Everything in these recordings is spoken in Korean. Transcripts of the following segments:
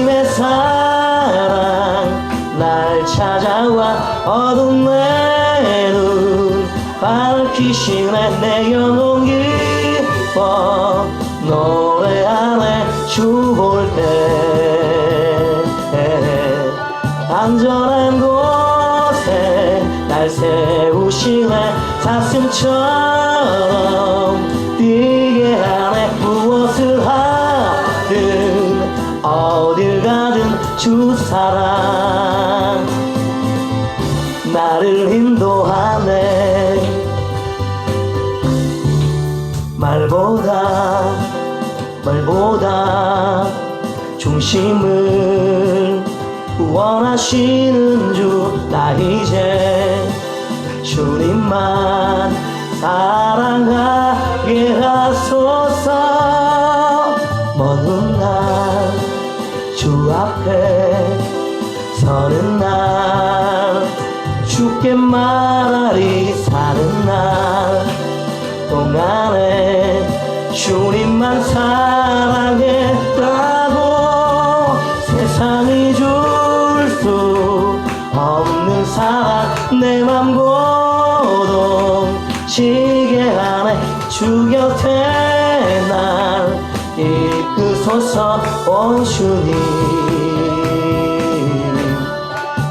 주님의 사랑 날 찾아와 어둠 내 눈 밝히시네. 내 영혼 기뻐 노래하네. 주 볼 때 안전한 곳에 날 세우시네. 사슴처럼 뛰게 하네. 무엇을 하든 어딜 가든 주 사랑 나를 인도하네. 말보다 중심을 원하시는 주. 나 이제 주님만 사랑하게 하소서. 먼 날 주 앞에 서는 날 주께 말하리. 사는 날 동안에 주님만 사랑했다고 세상이 줄 수 없는 사랑 내 맘 고동치게 하네. 주 곁에 날 이끄소서. 오 주님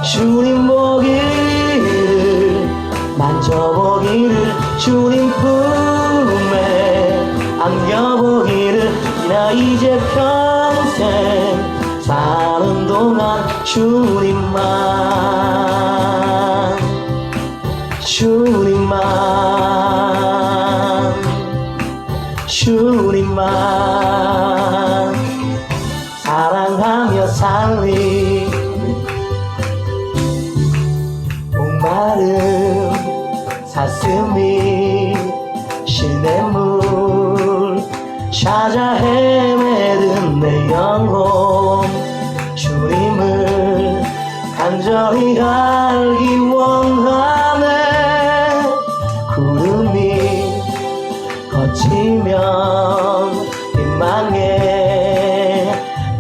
주님 보기를 만져보기를 주님 품에 안겨보기를. 나 이제 평생 사는 동안 주님만 사랑하며 살리. 목마른 사슴이 시냇물 찾아 헤매든 내 영혼 주님을 간절히 알기 원하네. 구름이 거치면 희망에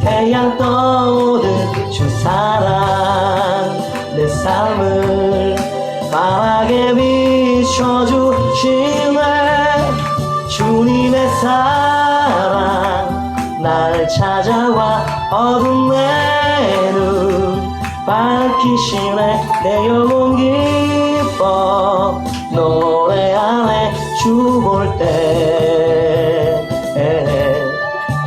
태양 떠오듯 주 사랑 내 삶을 환하게 비춰주시네. 주님의 사랑 날 찾아와 어둠 내 눈 밝히시네. 내 영혼 기뻐 노래하네. 주 볼 때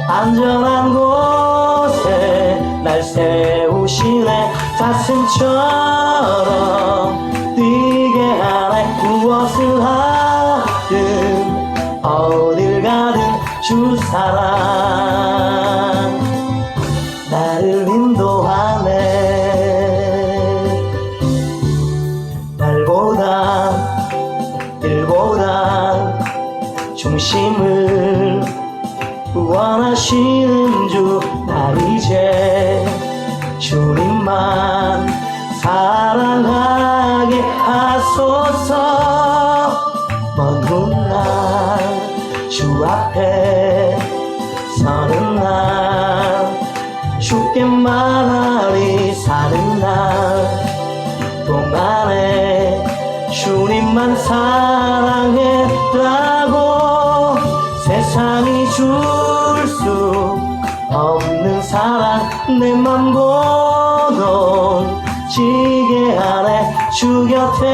안전한 곳에 날 세우시네. 사슴처럼 뛰게 하네. 무엇을 하든 어딜 가든 주 사랑 나를 인도하네. 말보다 일보다 중심을 원하시는 주. 나 이제 주님만 사랑하게 하소서. 먼 훗날 주 앞에 서는 날 주께 말하리. 사는 날 동안에 주님만 사랑했다고 세상이 줄 수 없는 사랑 내 맘 고동치게 하네. 주 곁에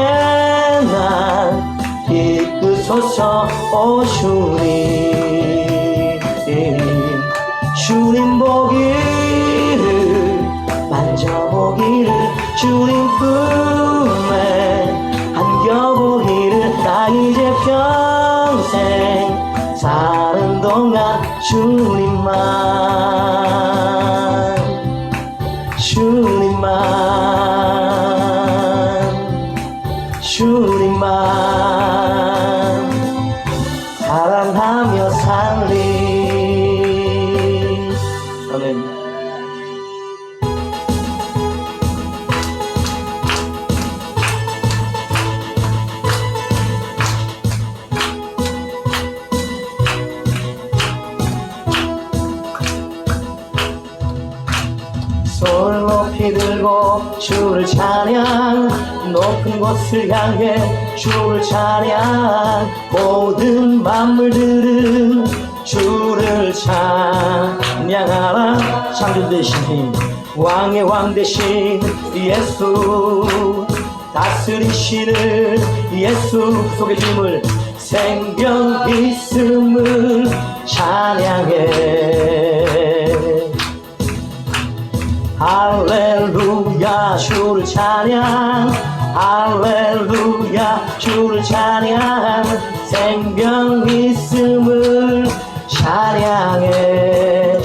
날 이끄소서. 오 주님 보기를 만져보기를 주님 품에 안겨보기를. 나 이제 평생 사는 동안 주님만 사랑하며 살리. 아멘. 손을 높이 들고 주를 찬양, 높은 곳을 향해 주를 찬양. 모든 만물들은 주를 찬양하라. 창조 대신 왕의 왕 대신 예수, 다스리시는 예수 속의 주님을, 생명 있음을 찬양해. 할렐루야 주를 찬양, 할렐루야 주를 찬양. 생명 있음을 찬양해.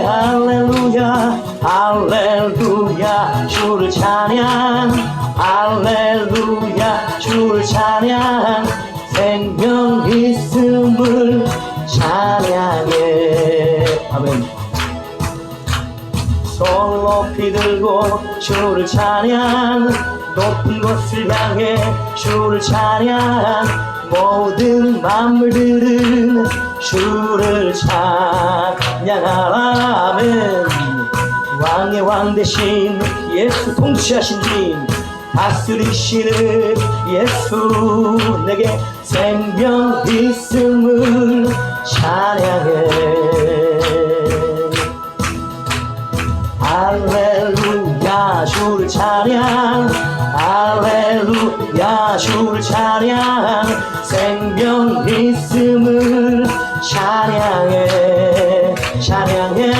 할렐루야 할렐루야 주를 찬양, 할렐루야 주를 찬양. 생명 있음을 찬양해. 아멘. 손 높이 들고 주를 찬양, 높은 곳을 향해 주를 찬양. 모든 만물들은 주를 찬양하라. 아멘. 왕의 왕 대신 예수, 통치하신 주님, 다스리시는 예수, 내게 생명 있음을 찬양해. 할렐루야 주를 찬양, 할렐루야 주를 찬양. 생명 있음을 찬양해. 찬양해.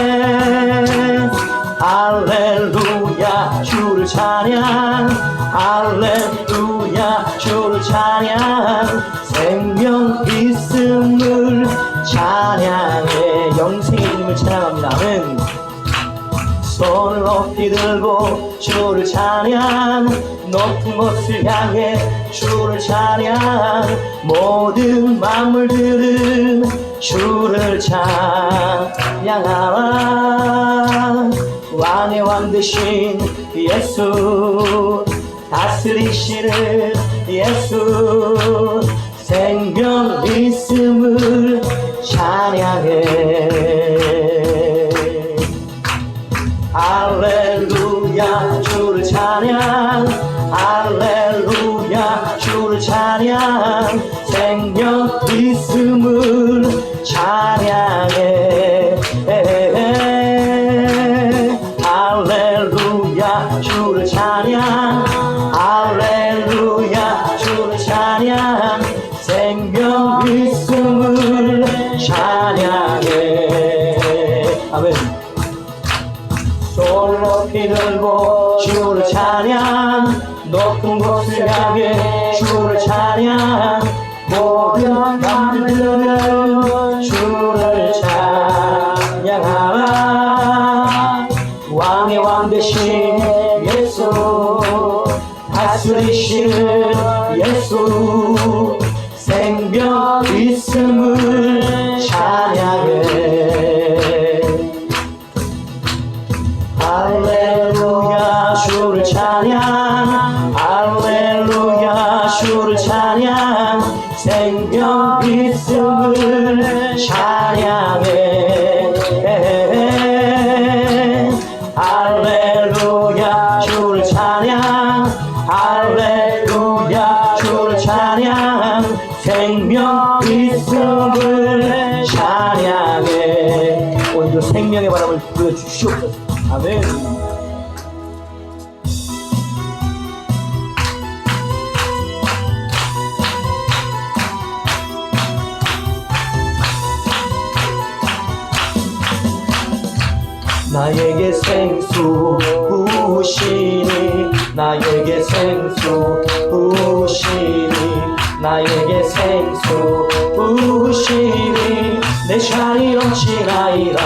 할렐루야 주를 찬양, 할렐루야 주를 찬양. 생명 있음을 찬양해. 영생의 주님을 찬양합니다. 아멘. 손을 높이 들고 주를 찬양, 높은 곳을 향해 주를 찬양. 모든 만물들은 주를 찬양하라. 왕의 왕 되신 예수, 다스리시는 예수, 생명 있음을 찬양해. 할렐루야 주를 찬양, 할렐루야 주를 찬양. 생명 있음을 찬양해. 할렐루야 주를 찬양, 할렐루야 주를 찬양. 생명 있음을 찬양해. 아멘. 손을 높이 들고 주를 찬양, 높은 곳을 향해 주를 찬양. 모든 만물들은 주를 찬양하라. 왕의 왕 되신 예수, 다스리시는 예수, 생명 있음을 찬양해. 할렐루야 주를 찬양, 할렐루야 주를 찬양. 생명 있음을 찬양해. 할렐루야 주를 찬양, 할렐루야 주를 찬양. 생명 있음을 찬양해. 오늘도 생명의 바람을 불어주시옵소서. 아멘. 나에게 생수 부으시니, 나에게 생수 부으시니, 나에게 생수 부으시니. 내 잔이 넘치나이다,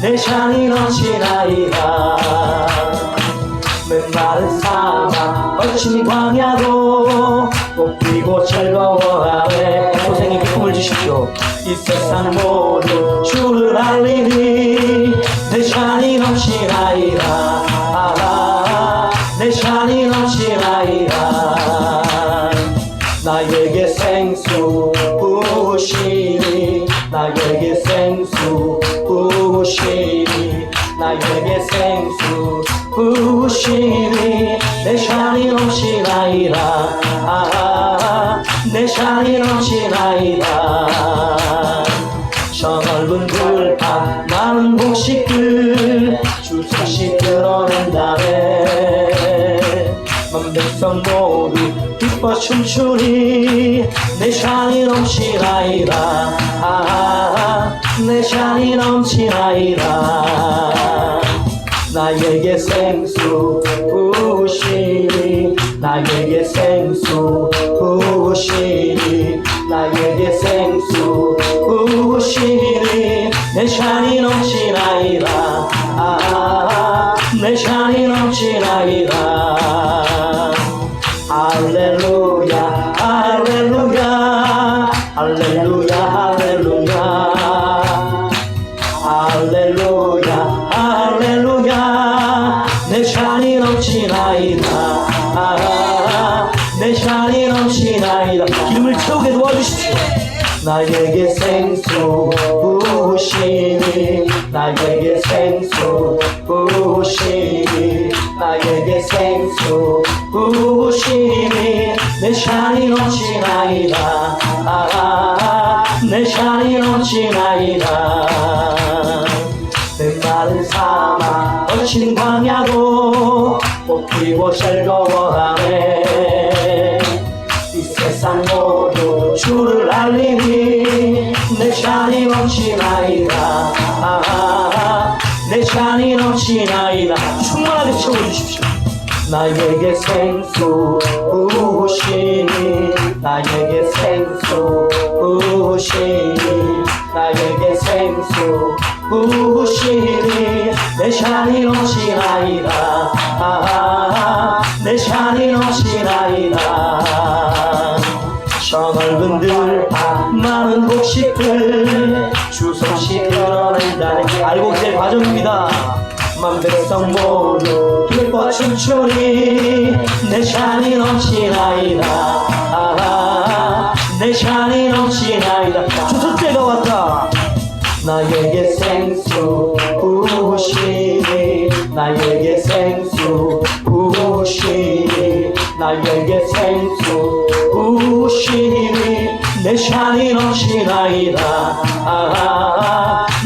내 잔이 넘치나이다. 메마른 사막 거친 광야도 꽃피고 즐거워하네. 고생의 기쁨을 주십시오. 이 세상 모두 주를 알리니. 내 잔이 넘치나이다, 내 잔이 넘치나이다. 나에게 생수 부으시니, 나에게 생수 부으시니. 나에게 생수 부으시니 내 샤이 넘치나이다 내 샤이 넘치나이다 저 넓은 들판 많은 곡식들 주소식 드러낸다네 만 백성 모두 기뻐 춤추니 내 샤이 넘치나이다 내 샤이 넘치나이다 나에게 생수 부으시니 나에게 생수 부으시니 나에게 생수 부으시니 내 샤이 넘치나이다 내 샤이 넘치나이다 할렐루야 할렐루야 할렐루야 할렐루야 할렐루야 할렐루야 내 샤이 넘치나이다 내 샤이 넘치나이다 기름을 채우게 도와주십시오 나에게 생수 부으시니 나에게 생수 부으시니 나에게 생수 부으시니 내 샤이 넘치나이다 내 샤이 넘치나이다 메마른 사막 거친 광야도 꽃피고 즐거워하네 이 세상 모두 주를 알리니 내 샤이 넘치나이다 내 샤이 넘치나이다 충만하게 채워주십시오 나에게 생수 부으시니 나에게 생수 부으시니 나에게 생수 부으시니 내 샤이 넘치나이다 내 샤이 넘치나이다 저 넓은 들판 많은 곡식들 주소식 드러낸다네 알고 계실 과정입니다 만 백성 모두 기뻐 춤추니 내 샤이 넘치나이다 내 샤이 넘치나이다 주소때가 왔다 나에게 생수 부으시니 나에게 생수 부으시니 나에게 생수 부으시니 내 샤이 넘치나이다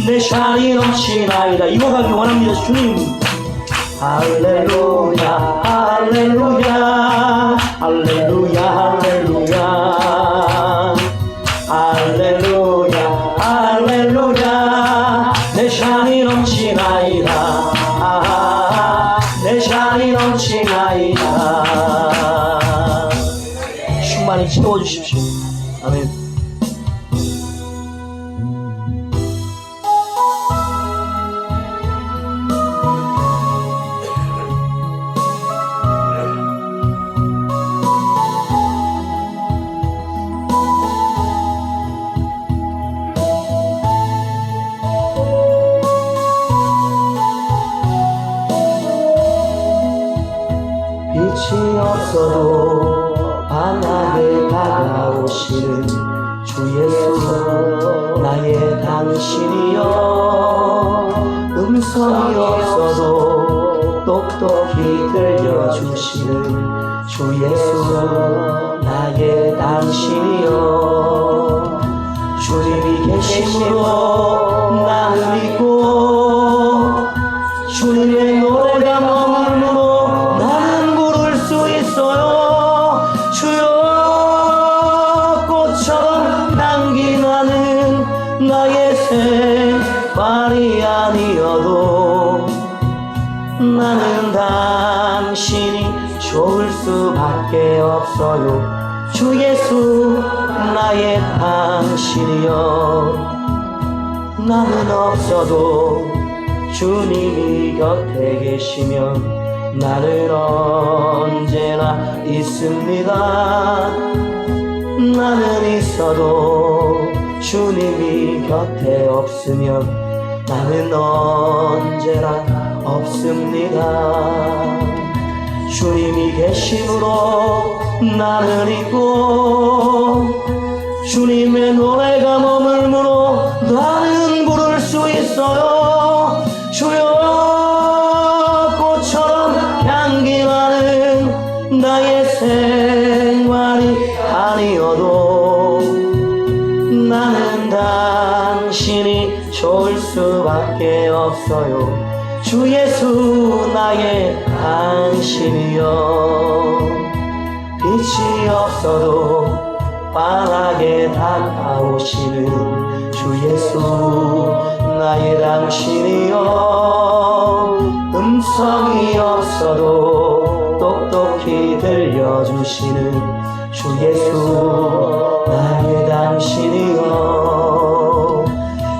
내 샤이 넘치나이다 이어가기 원합니다 주님 할렐루야 할렐루야 할렐루야 할렐루야 할렐루야 할렐루야 내 샤이 넘치나이다 내 샤이 넘치나이다 충만히 채워주십시오 아멘 빛이 없어도 환하게 다가오시는 주 예수 나의 당신이여 음성이 없어도 똑똑히 들려주시는 주 예수 나의 당신이여 주님이 계심으로 나는 있고 주님의 노래가 머물므로 나는 부를 수 있어요 주여 꽃처럼 향기 나는 나의 생활이 아니어도 나는 당신이 좋을 수밖에 없어요 주 예수 나의 당신이여 나는 없어도 주님이 곁에 계시면 나는 언제나 있습니다 나는 있어도 주님이 곁에 없으면 나는 언제나 없습니다 주님이 계심으로 나는 있고 주님의 노래가 머물므로 나는 부를 수 있어요 주여 없어요. 주 예수 나의 당신이여. 빛이 없어도 환하게 다가오시는 주 예수 나의 당신이여. 음성이 없어도 똑똑히 들려주시는 주 예수 나의 당신이여.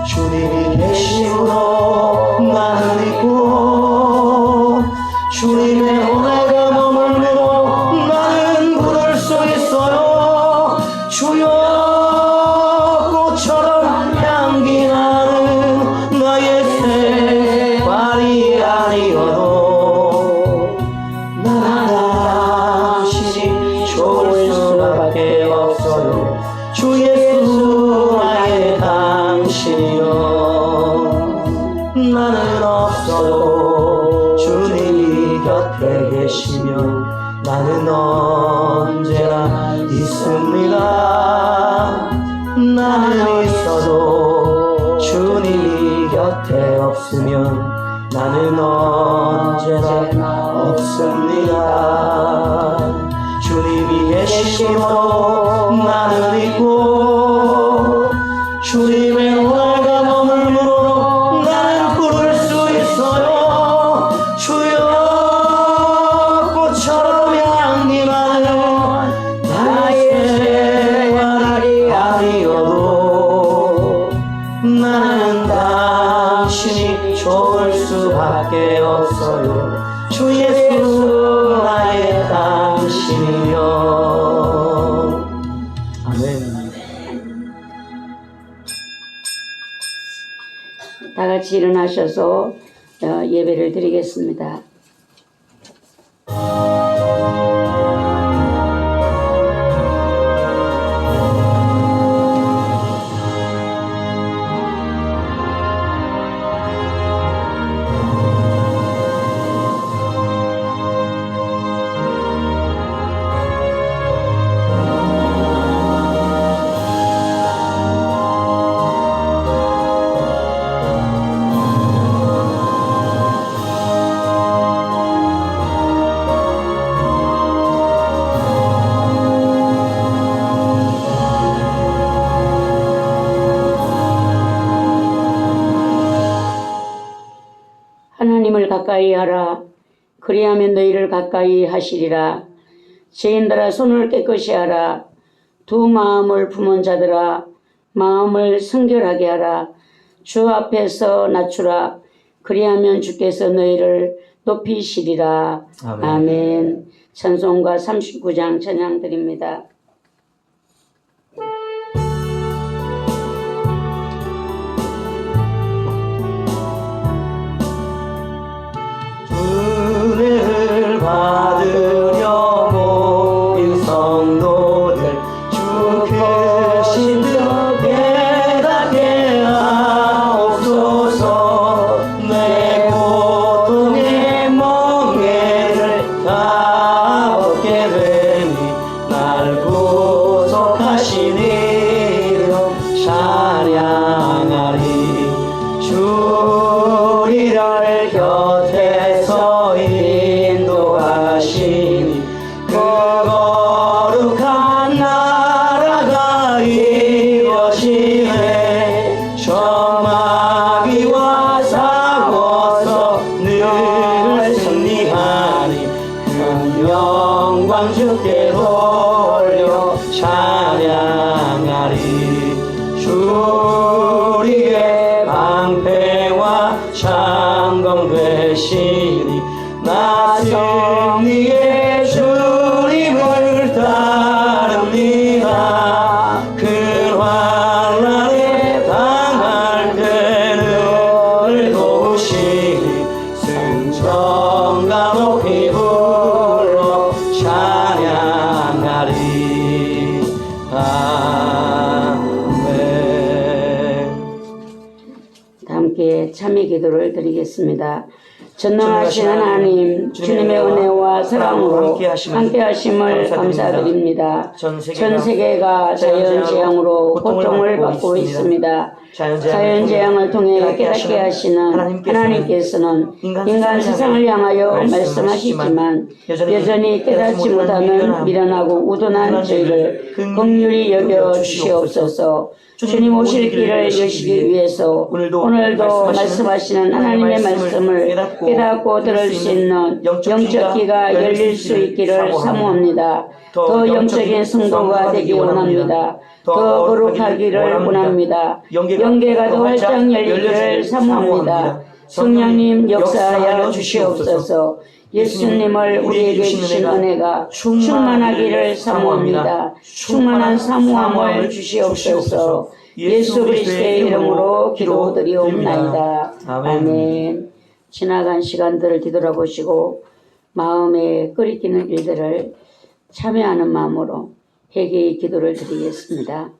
주님이 계심으로 나는 있고 주님의 은혜가 머물므로 나는 부를 수 있어요. 주여 꽃처럼 향기 나는 나의 생활이 아니어도 나는 당신이 좋을 수밖에 없어요. 주 예수 나의 당신이여. 나는 없어도 주님이 곁에 계시면 나는 언제나 있습니다. 나는 있어도 주님이 곁에 없으면 나는 언제나 없습니다. 주님이 계시므로 나는 있고 주님의 은혜가 머물므로 나는 부를 수 있어요. 주여 꽃처럼 향기 나는 나의 생활이 아니어도 나는 당신이 좋을 수밖에 없어요. 주 예수 나의 당신이여. 아멘. 다 같이 일어나셔서 예배를 드리겠습니다. 하나님을 가까이 하라. 그리하면 너희를 가까이 하시리라. 죄인들아 손을 깨끗이 하라. 두 마음을 품은 자들아 마음을 성결하게 하라. 주 앞에서 낮추라. 그리하면 주께서 너희를 높이시리라. 아멘. 아멘. 찬송가 39장 찬양 드립니다. 은혜를 받으려 모인 성도들 주 크신 듯 깨닫게 하옵소서. 내 고통의 멍에를 다 얻게 되니 날 구속하신 이름 찬양하리. 주리를 곁에서 인도하시니 그 거룩한 나라가 이루어지네. 적마귀와 싸워서 늘 승리하니 그 영광 주께 돌려 찬양하리. 주리의 방패와 창검 되시니 나 승리의 주님을 따릅니다. 그 환난에 당할 때를 도우시니 승천가 높이 불러 찬양하리. 함께 참여 기도를 드리겠습니다. 전능하신 하나님, 주님의 은혜와 사랑으로 함께하심을 감사드립니다. 전 세계가 자연재앙으로 고통을 받고 있습니다. 자연재앙을 통해 깨닫게 하시는 하나님께서는 인간 세상을 향하여 말씀하시지만 여전히 깨닫지 못하는 미련하고 우둔한 저희를 긍휼히 여겨 주시옵소서. 주님 오실 길을 여시기 위해서 오늘도 말씀하시는 하나님의 말씀을 깨닫고 들을 수 있는 영적 귀가 열릴 수 있기를 사모합니다. 더 영적인 성도가 되기 원합니다. 더 거룩하기를 원합니다. 영계가 더 활짝 열리기를 사모합니다. 성령님 역사하여 주시옵소서. 예수님을 우리에게 주신 은혜가 충만하기를 사모합니다. 충만한 사모함을 주시옵소서. 예수 그리스도의 이름으로 기도드리옵나이다. 아멘. 지나간 시간들을 뒤돌아보시고 마음에 끓이기는 일들을 참여하는 마음으로 회개의 기도를 드리겠습니다.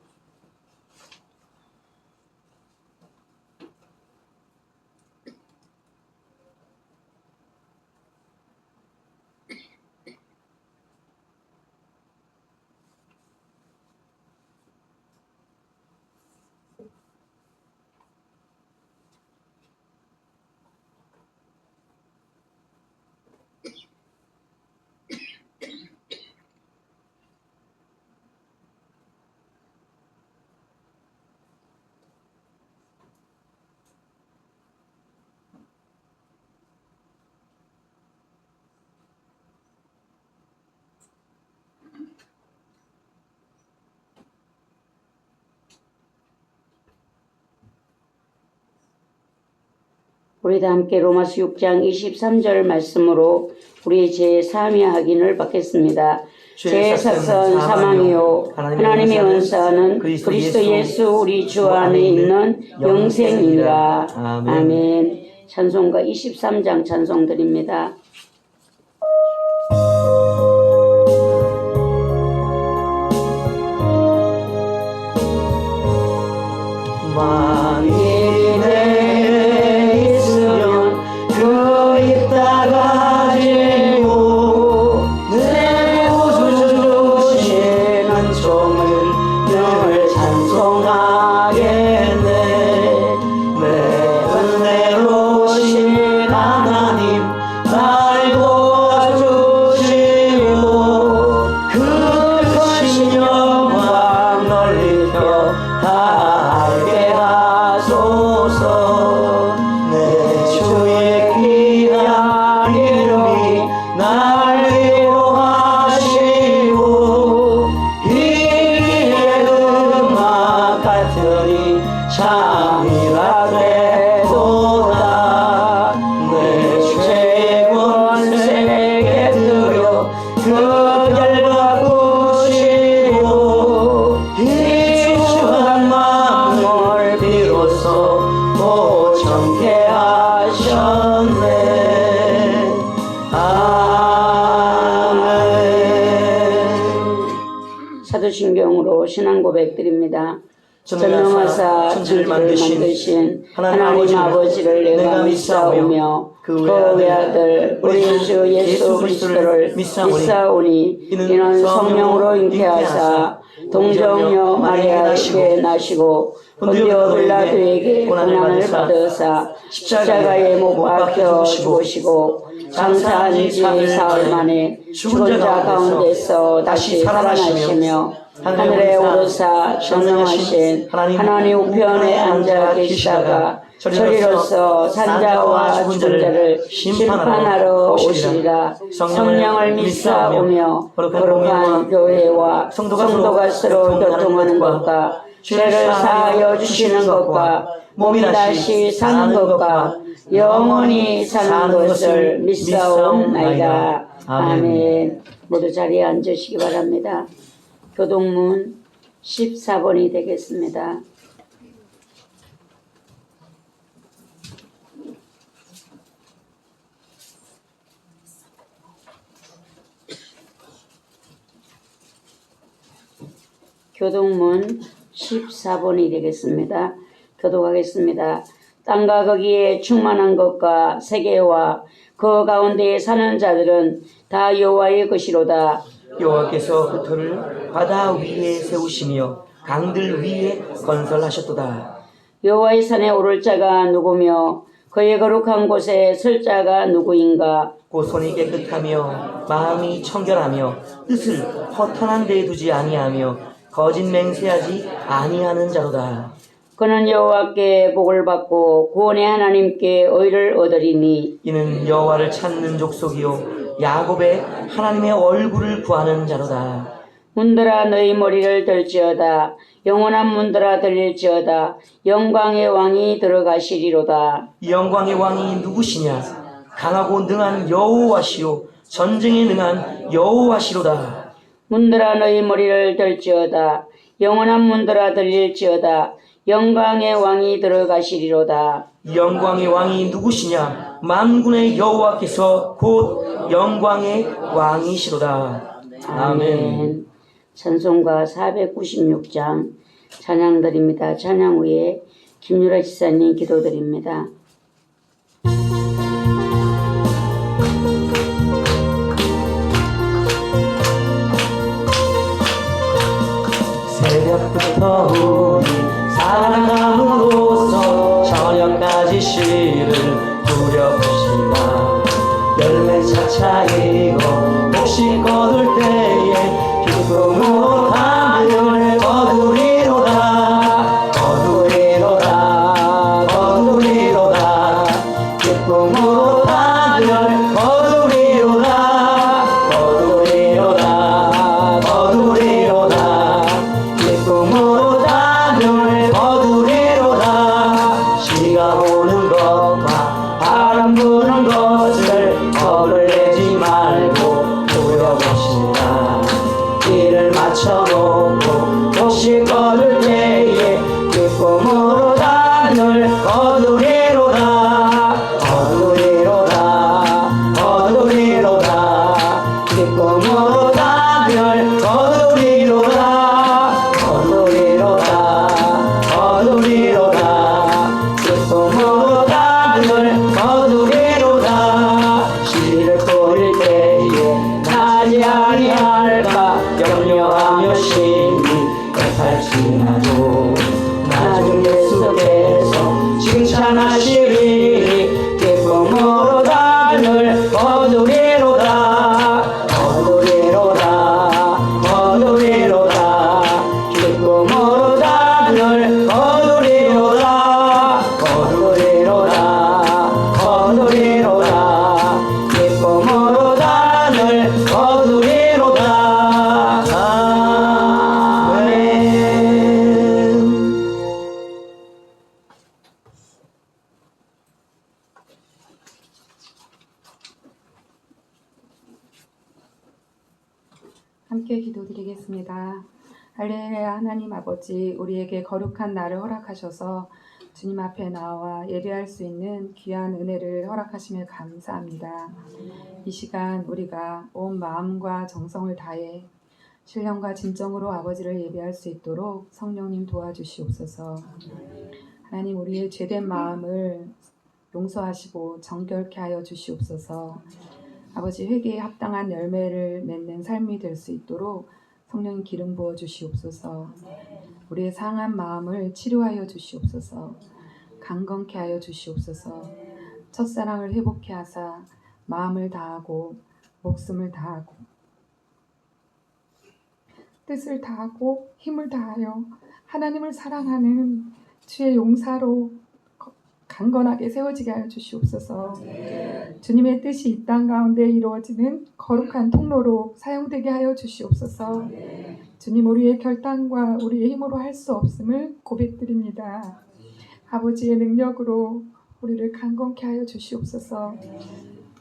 우리 다 함께 로마서 6장 23절 말씀으로 우리의 죄 사함이 확인을 받겠습니다. 죄의 삭선 사망이요 하나님의 은사는 그리스도 예수 우리 주 안에 있는 영생이라. 아멘. 찬송가 23장 찬송 드립니다. 만일이 내게 있으면 그 있다 가지고 내 구주 주시는 종을 늘 찬송하겠네. 내 은혜로우신 하나님 날 도와주시고 그 크신 영광 넓혀 다 알게 하소서. 내 주의 귀한 이름이 날 위로하시고 이기의 음악 같으니 참이라 되도다. 내 죄의 권세에 들여 그 열받으시고 이 주한 마음을 비로소 보청케 하셨네. 아멘. 사도신경으로 신앙 고백드립니다. 전능하사 천지를 만드신 하나님 아버지를 내가 믿사오며 그 외아들 우리 주 예수 그리스도를 믿사오니 이는 성령으로 잉태하사 동정녀 마리아에게 나시고 본디오 빌라도에게 고난을 받으사 십자가에 못 박혀 죽으시고 장사한 지 사흘 만에 죽은 자 가운데서 다시 살아나시며 하늘에 오르사 전능하신 하나님 우편에 앉아 계시다가 저리로서 산자와 죽은 자를 심판하러 오시리라. 성령을 믿사오며 거룩한 교회와 성도가 서로 교통하는 것과 죄를 사하여 주시는 것과 몸이 다시 사는 것과 영원히 사는 것을 믿사옵나이다. 아멘. 모두 자리에 앉으시기 바랍니다. 교동문 14번이 되겠습니다. 교동문 14번이 되겠습니다. 교독하겠습니다. 땅과 거기에 충만한 것과 세계와 그 가운데에 사는 자들은 다 여호와의 것이로다. 여호와께서 그 터를 바다 위에 세우시며 강들 위에 건설하셨도다. 여호와의 산에 오를 자가 누구며 그의 거룩한 곳에 설 자가 누구인가? 곧 손이 깨끗하며 마음이 청결하며 뜻을 허탄한 데에 두지 아니하며 거짓 맹세하지 아니하는 자로다. 그는 여호와께 복을 받고 구원의 하나님께 의를 얻으리니 이는 여호와를 찾는 족속이요 야곱의 하나님의 얼굴을 구하는 자로다. 문들아 너희 머리를 들지어다. 영원한 문들아 들릴지어다. 영광의 왕이 들어가시리로다. 이 영광의 왕이 누구시냐? 강하고 능한 여호와시요 전쟁에 능한 여호와시로다. 문들아 너희 머리를 들지어다. 영원한 문들아 들릴지어다. 영광의 왕이 들어가시리로다. 이 영광의 왕이 누구시냐? 만군의 여호와께서 곧 영광의 왕이시로다. 아멘. 찬송가 496장 찬양드립니다. 찬양 후에 김유라 지사님 기도드립니다. 새벽부터 우리 사랑함으로써 저녁까지 씨를 뿌려봅시다. 열매 차차이고 혹시 거둘 때에 기쁨으로 담을 거두리로다. 거두리로다. 거두리로다. 기쁨으로 담을 거두리로다. 거두리로다. 거두리로다. 기쁨으로 담을 거두리로다. 시가 오는 것과 바람 부는 것을 겁을 내지 말고 뿌려봅시다. 길을 맞춰놓고 혹시 거둘 때에 기쁨으로 담을 거두리로다. 거두리로다. 거두리로다. 기쁨으로 담을 거두리로다. 거두리로다. 거두리로다. 기쁨으로 담을 거두리로다. 씨를 뿌릴 때에 나지 아니할까 염려하며 심히 애탈지나도 나중 예수께서 칭찬하시리니 기쁨으로 담을 거두리로다. 거두리로다. 거두리로다. 기쁨으로 담을 거두리로다. 거두리로다. 거두리로다. 기쁨으로 담을 거두리로다. 아멘. 함께 기도드리겠습니다. 할렐루야. 하나님 아버지, 우리에게 거룩한 날을 허락하셔서 주님 앞에 나와 예배할 수 있는 귀한 은혜를 허락하시며 감사합니다. 이 시간 우리가 온 마음과 정성을 다해 신령과 진정으로 아버지를 예배할 수 있도록 성령님 도와주시옵소서. 하나님, 우리의 죄된 마음을 용서하시고 정결케 하여 주시옵소서. 아버지, 회개에 합당한 열매를 맺는 삶이 될 수 있도록 성령 기름 부어 주시옵소서. 우리의 상한 마음을 치료하여 주시옵소서. 강건케 하여 주시옵소서. 첫사랑을 회복케 하사 마음을 다하고 목숨을 다하고 뜻을 다하고 힘을 다하여 하나님을 사랑하는 주의 용사로 강건하게 세워지게 하여 주시옵소서. 주님의 뜻이 이 땅 가운데 이루어지는 거룩한 통로로 사용되게 하여 주시옵소서. 주님, 우리의 결단과 우리의 힘으로 할 수 없음을 고백드립니다. 아버지의 능력으로 우리를 강건케 하여 주시옵소서.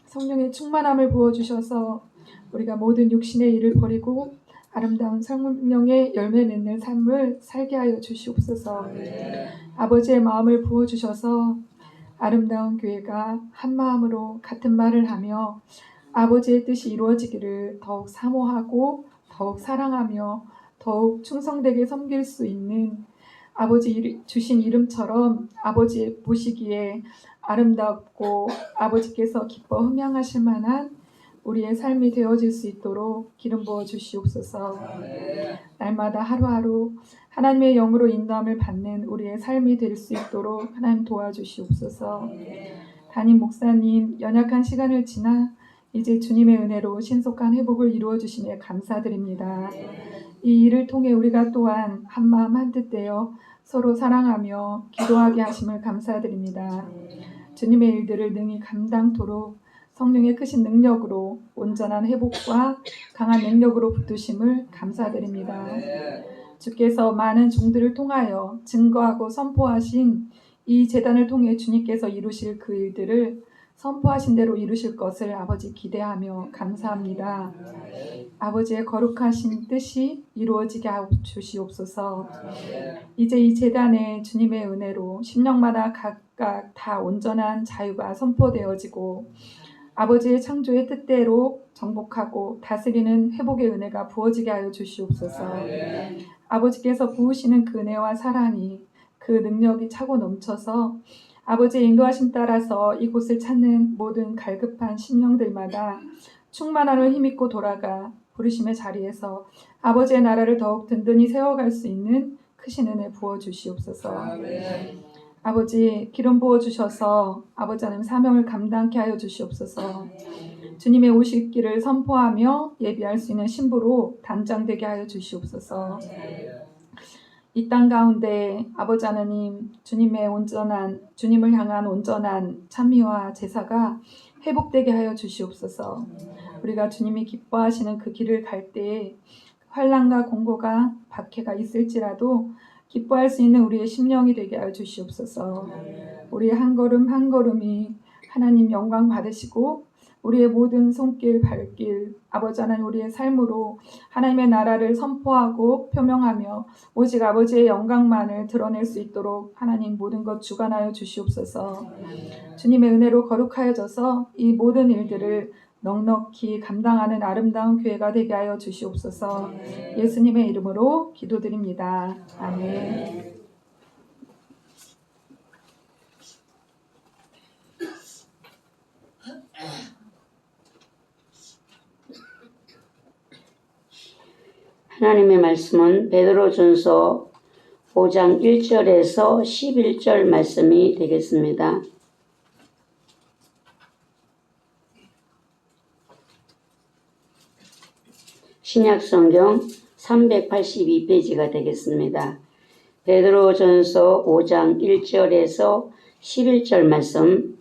성령의 충만함을 부어주셔서 우리가 모든 육신의 일을 버리고 아름다운 성령의 열매 맺는 삶을 살게 하여 주시옵소서. 아버지의 마음을 부어주셔서 아름다운 교회가 한 마음으로 같은 말을 하며 아버지의 뜻이 이루어지기를 더욱 사모하고 더욱 사랑하며 더욱 충성되게 섬길 수 있는 아버지 주신 이름처럼 아버지의 보시기에 아름답고 아버지께서 기뻐 흠양하실 만한 우리의 삶이 되어질 수 있도록 기름 부어 주시옵소서. 날마다 하루하루 하나님의 영으로 인도함을 받는 우리의 삶이 될 수 있도록 하나님 도와주시옵소서. 담임 목사님, 연약한 시간을 지나 이제 주님의 은혜로 신속한 회복을 이루어 주심에 감사드립니다. 이 일을 통해 우리가 또한 한마음 한뜻 되어 서로 사랑하며 기도하게 하심을 감사드립니다. 주님의 일들을 능히 감당토록 성령의 크신 능력으로 온전한 회복과 강한 능력으로 붙드심을 감사드립니다. 주께서 많은 종들을 통하여 증거하고 선포하신 이 제단을 통해 주님께서 이루실 그 일들을 선포하신 대로 이루실 것을 아버지 기대하며 감사합니다. 아버지의 거룩하신 뜻이 이루어지게 하여 주시옵소서. 이제 이 제단에 주님의 은혜로 심령마다 각각 다 온전한 자유가 선포되어지고 아버지의 창조의 뜻대로 정복하고 다스리는 회복의 은혜가 부어지게 하여 주시옵소서. 아버지께서 부으시는 그 은혜와 사랑이 그 능력이 차고 넘쳐서 아버지의 인도하심 따라서 이곳을 찾는 모든 갈급한 심령들마다 충만함을 힘입고 돌아가 부르심의 자리에서 아버지의 나라를 더욱 든든히 세워갈 수 있는 크신 은혜 부어주시옵소서. 아버지 기름 부어주셔서 아버지 하나님 사명을 감당케 하여 주시옵소서. 주님의 오실 길을 선포하며 예비할 수 있는 신부로 단장되게 하여 주시옵소서. 이 땅 가운데 아버지 하나님 주님을 향한 온전한 찬미와 제사가 회복되게 하여 주시옵소서. 우리가 주님이 기뻐하시는 그 길을 갈 때에 환난과 공고가 박해가 있을지라도 기뻐할 수 있는 우리의 심령이 되게 하여 주시옵소서. 우리의 한 걸음 한 걸음이 하나님 영광 받으시고 우리의 모든 손길 발길 아버지 하나님 우리의 삶으로 하나님의 나라를 선포하고 표명하며 오직 아버지의 영광만을 드러낼 수 있도록 하나님 모든 것 주관하여 주시옵소서. 주님의 은혜로 거룩하여져서 이 모든 일들을 넉넉히 감당하는 아름다운 교회가 되게 하여 주시옵소서. 예수님의 이름으로 기도드립니다. 아멘. 하나님의 말씀은 베드로전서 5장 1절에서 11절 말씀이 되겠습니다. 신약성경 382페이지가 되겠습니다. 베드로전서 5장 1절에서 11절 말씀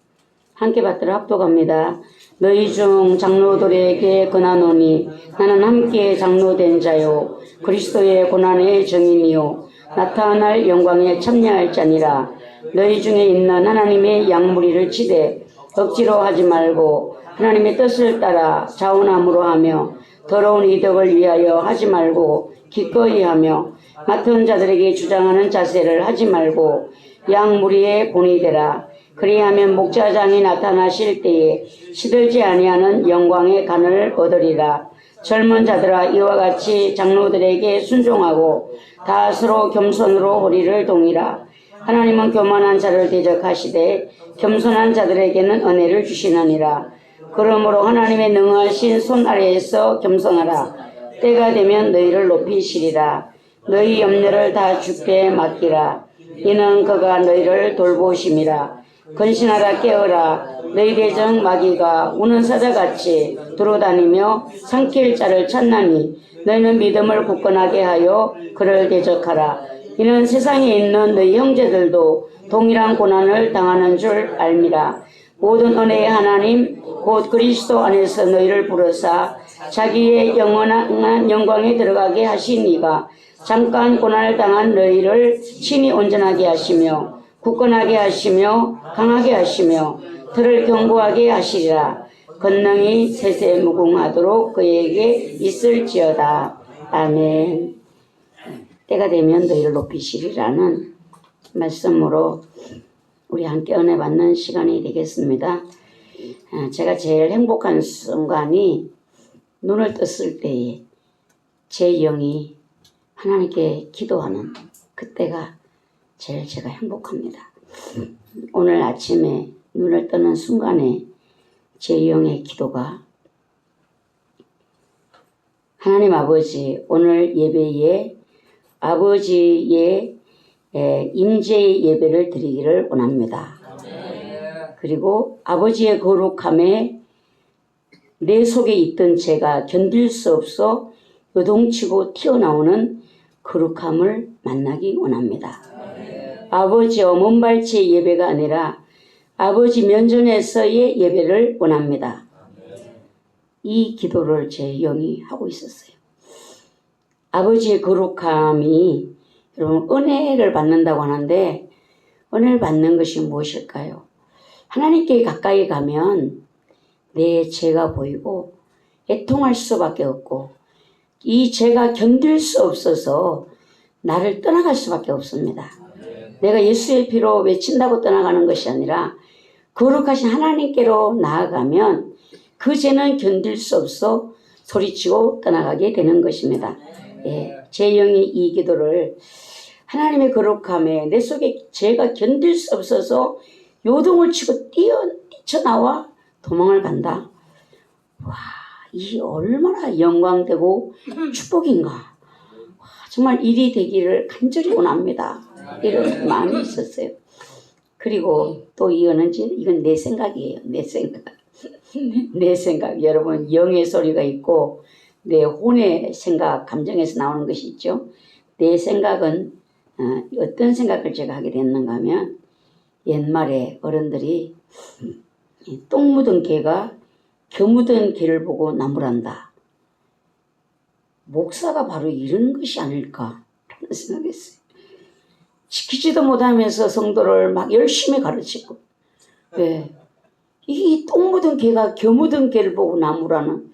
함께 받들어 합독합니다. 너희 중 장로들에게 권하노니 나는 함께 장로된 자요 그리스도의 고난의 증인이요 나타날 영광에 참여할 자니라. 너희 중에 있는 하나님의 양무리를 치되 억지로 하지 말고 하나님의 뜻을 따라 자원함으로 하며 더러운 이득을 위하여 하지 말고 기꺼이 하며 맡은 자들에게 주장하는 자세를 하지 말고 양무리의 본이 되라. 그리하면 목자장이 나타나실 때에 시들지 아니하는 영광의 간을 얻으리라. 젊은 자들아 이와 같이 장로들에게 순종하고 다 서로 겸손으로 허리를 동이라. 하나님은 교만한 자를 대적하시되 겸손한 자들에게는 은혜를 주시느니라. 그러므로 하나님의 능하신 손 아래에서 겸손하라. 때가 되면 너희를 높이시리라. 너희 염려를 다 주께 맡기라. 이는 그가 너희를 돌보심이라. 근신하라 깨어라. 너희 대적 마귀가 우는 사자같이 두루다니며 삼킬 자를 찾나니 너희는 믿음을 굳건하게 하여 그를 대적하라. 이는 세상에 있는 너희 형제들도 동일한 고난을 당하는 줄 알미라. 모든 은혜의 하나님 곧 그리스도 안에서 너희를 부르사 자기의 영원한 영광에 들어가게 하신 이가 잠깐 고난을 당한 너희를 친히 온전하게 하시며 굳건하게 하시며 강하게 하시며 들을 견고하게 하시리라. 권능이 세세무궁하도록 그에게 있을지어다. 아멘. 때가 되면 너희를 높이시리라는 말씀으로 우리 함께 은혜 받는 시간이 되겠습니다. 제가 제일 행복한 순간이 눈을 떴을 때에 제 영이 하나님께 기도하는 그때가 제일 제가 행복합니다. 오늘 아침에 눈을 뜨는 순간에 제 영의 기도가 하나님 아버지 오늘 예배에 아버지의 임재 예배를 드리기를 원합니다. 그리고 아버지의 거룩함에 내 속에 있던 죄가 견딜 수 없어 요동치고 튀어나오는 거룩함을 만나기 원합니다. 아버지와 먼발치의 예배가 아니라 아버지 면전에서의 예배를 원합니다. 이 기도를 제 영이 하고 있었어요. 아버지의 거룩함이 여러분 은혜를 받는다고 하는데 은혜를 받는 것이 무엇일까요? 하나님께 가까이 가면 내 죄가 보이고 애통할 수밖에 없고 이 죄가 견딜 수 없어서 나를 떠나갈 수밖에 없습니다. 내가 예수의 피로 외친다고 떠나가는 것이 아니라 거룩하신 하나님께로 나아가면 그 죄는 견딜 수 없어 소리치고 떠나가게 되는 것입니다. 제 영이 이 기도를 하나님의 거룩함에 내 속에 죄가 견딜 수 없어서 요동을 치고 뛰쳐나와 도망을 간다. 와, 이 얼마나 영광되고 축복인가. 와, 정말 일이 되기를 간절히 원합니다. 이런 마음이 있었어요. 그리고 또 이건 내 생각이에요. 내 생각. 내 생각. 여러분 영의 소리가 있고 내 혼의 생각, 감정에서 나오는 것이 있죠. 내 생각은 어떤 생각을 제가 하게 됐는가 하면 옛말에 어른들이 똥 묻은 개가 겨 묻은 개를 보고 나무란다. 목사가 바로 이런 것이 아닐까 라는 생각했어요. 지키지도 못하면서 성도를 막 열심히 가르치고 이 똥 묻은 개가 겨 묻은 개를 보고 나무라는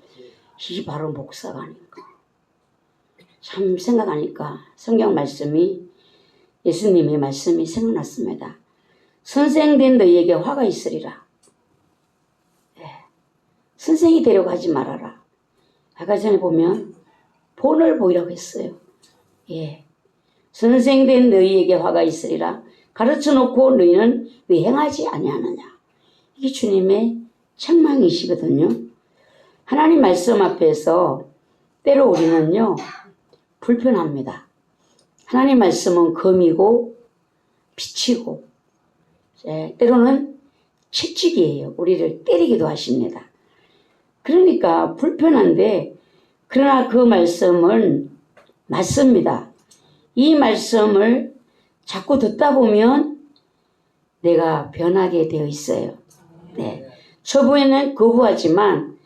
이 바로 목사가 아닐까. 참 생각하니까 성경 말씀이 예수님의 말씀이 생각났습니다. 선생된 너희에게 화가 있으리라. 선생이 되려고 하지 말아라. 아까 전에 보면 본을 보이라고 했어요. 선생된 너희에게 화가 있으리라. 가르쳐 놓고 너희는 왜 행하지 아니하느냐. 이게 주님의 책망이시거든요. 하나님 말씀 앞에서 때로 우리는요 불편합니다. 하나님 말씀은 검이고 빛이고 때로는 채찍이에요. 우리를 때리기도 하십니다. 그러니까 불편한데 그러나 그 말씀은 맞습니다. 이 말씀을 자꾸 듣다 보면 내가 변하게 되어 있어요. 초부에는 거부하지만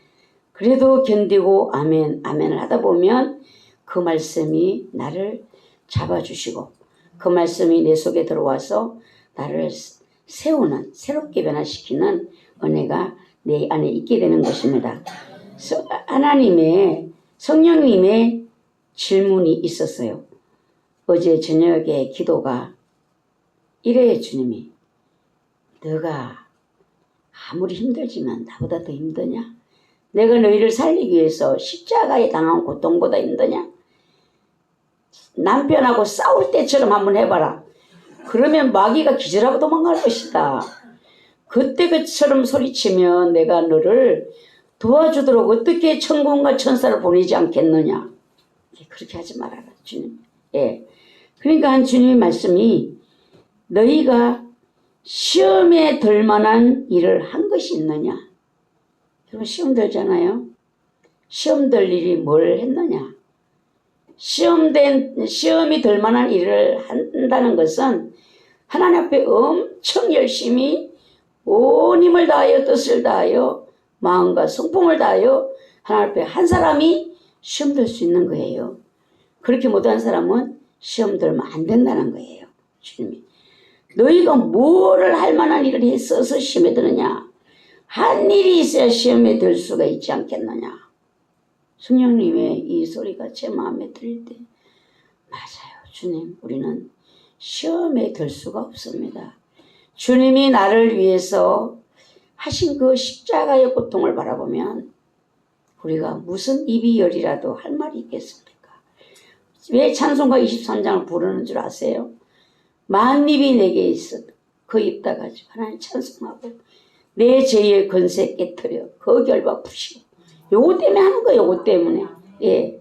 그래도 견디고 아멘을 하다 보면 그 말씀이 나를 잡아주시고 그 말씀이 내 속에 들어와서 나를 세우는 새롭게 변화시키는 은혜가 내 안에 있게 되는 것입니다. 하나님의 성령님의 질문이 있었어요. 어제 저녁에 기도가 이래요. 주님이 너가 아무리 힘들지만 나보다 더 힘드냐? 내가 너희를 살리기 위해서 십자가에 당한 고통보다 힘드냐? 남편하고 싸울 때처럼 한번 해봐라. 그러면 마귀가 기절하고 도망갈 것이다. 그때 그처럼 소리치면 내가 너를 도와주도록 어떻게 천군과 천사를 보내지 않겠느냐. 그렇게 하지 말아라 주님. 그러니까 한 주님의 말씀이 너희가 시험에 들 만한 일을 한 것이 있느냐. 여러분 시험 들잖아요. 시험 들 일이 뭘 했느냐. 시험이 들 만한 일을 한다는 것은 하나님 앞에 엄청 열심히 온 힘을 다하여 뜻을 다하여 마음과 성품을 다하여 하나님 앞에 한 사람이 시험 들 수 있는 거예요. 그렇게 못한 사람은 시험 들면 안 된다는 거예요. 주님이 너희가 뭐를 할 만한 일을 했어서 시험에 드느냐. 한 일이 있어야 시험에 들 수가 있지 않겠느냐. 성령님의 이 소리가 제 마음에 들릴 때 맞아요. 주님 우리는 시험에 들 수가 없습니다. 주님이 나를 위해서 하신 그 십자가의 고통을 바라보면 우리가 무슨 입이 열이라도 할 말이 있겠습니까? 왜 찬송가 23장을 부르는 줄 아세요? 만입이 내게 있어 그 입 다 가지고 하나님 찬송하고 내 죄의 건세 깨뜨려 그 결박 부시고 요거 때문에 하는 거예요. 요거 때문에.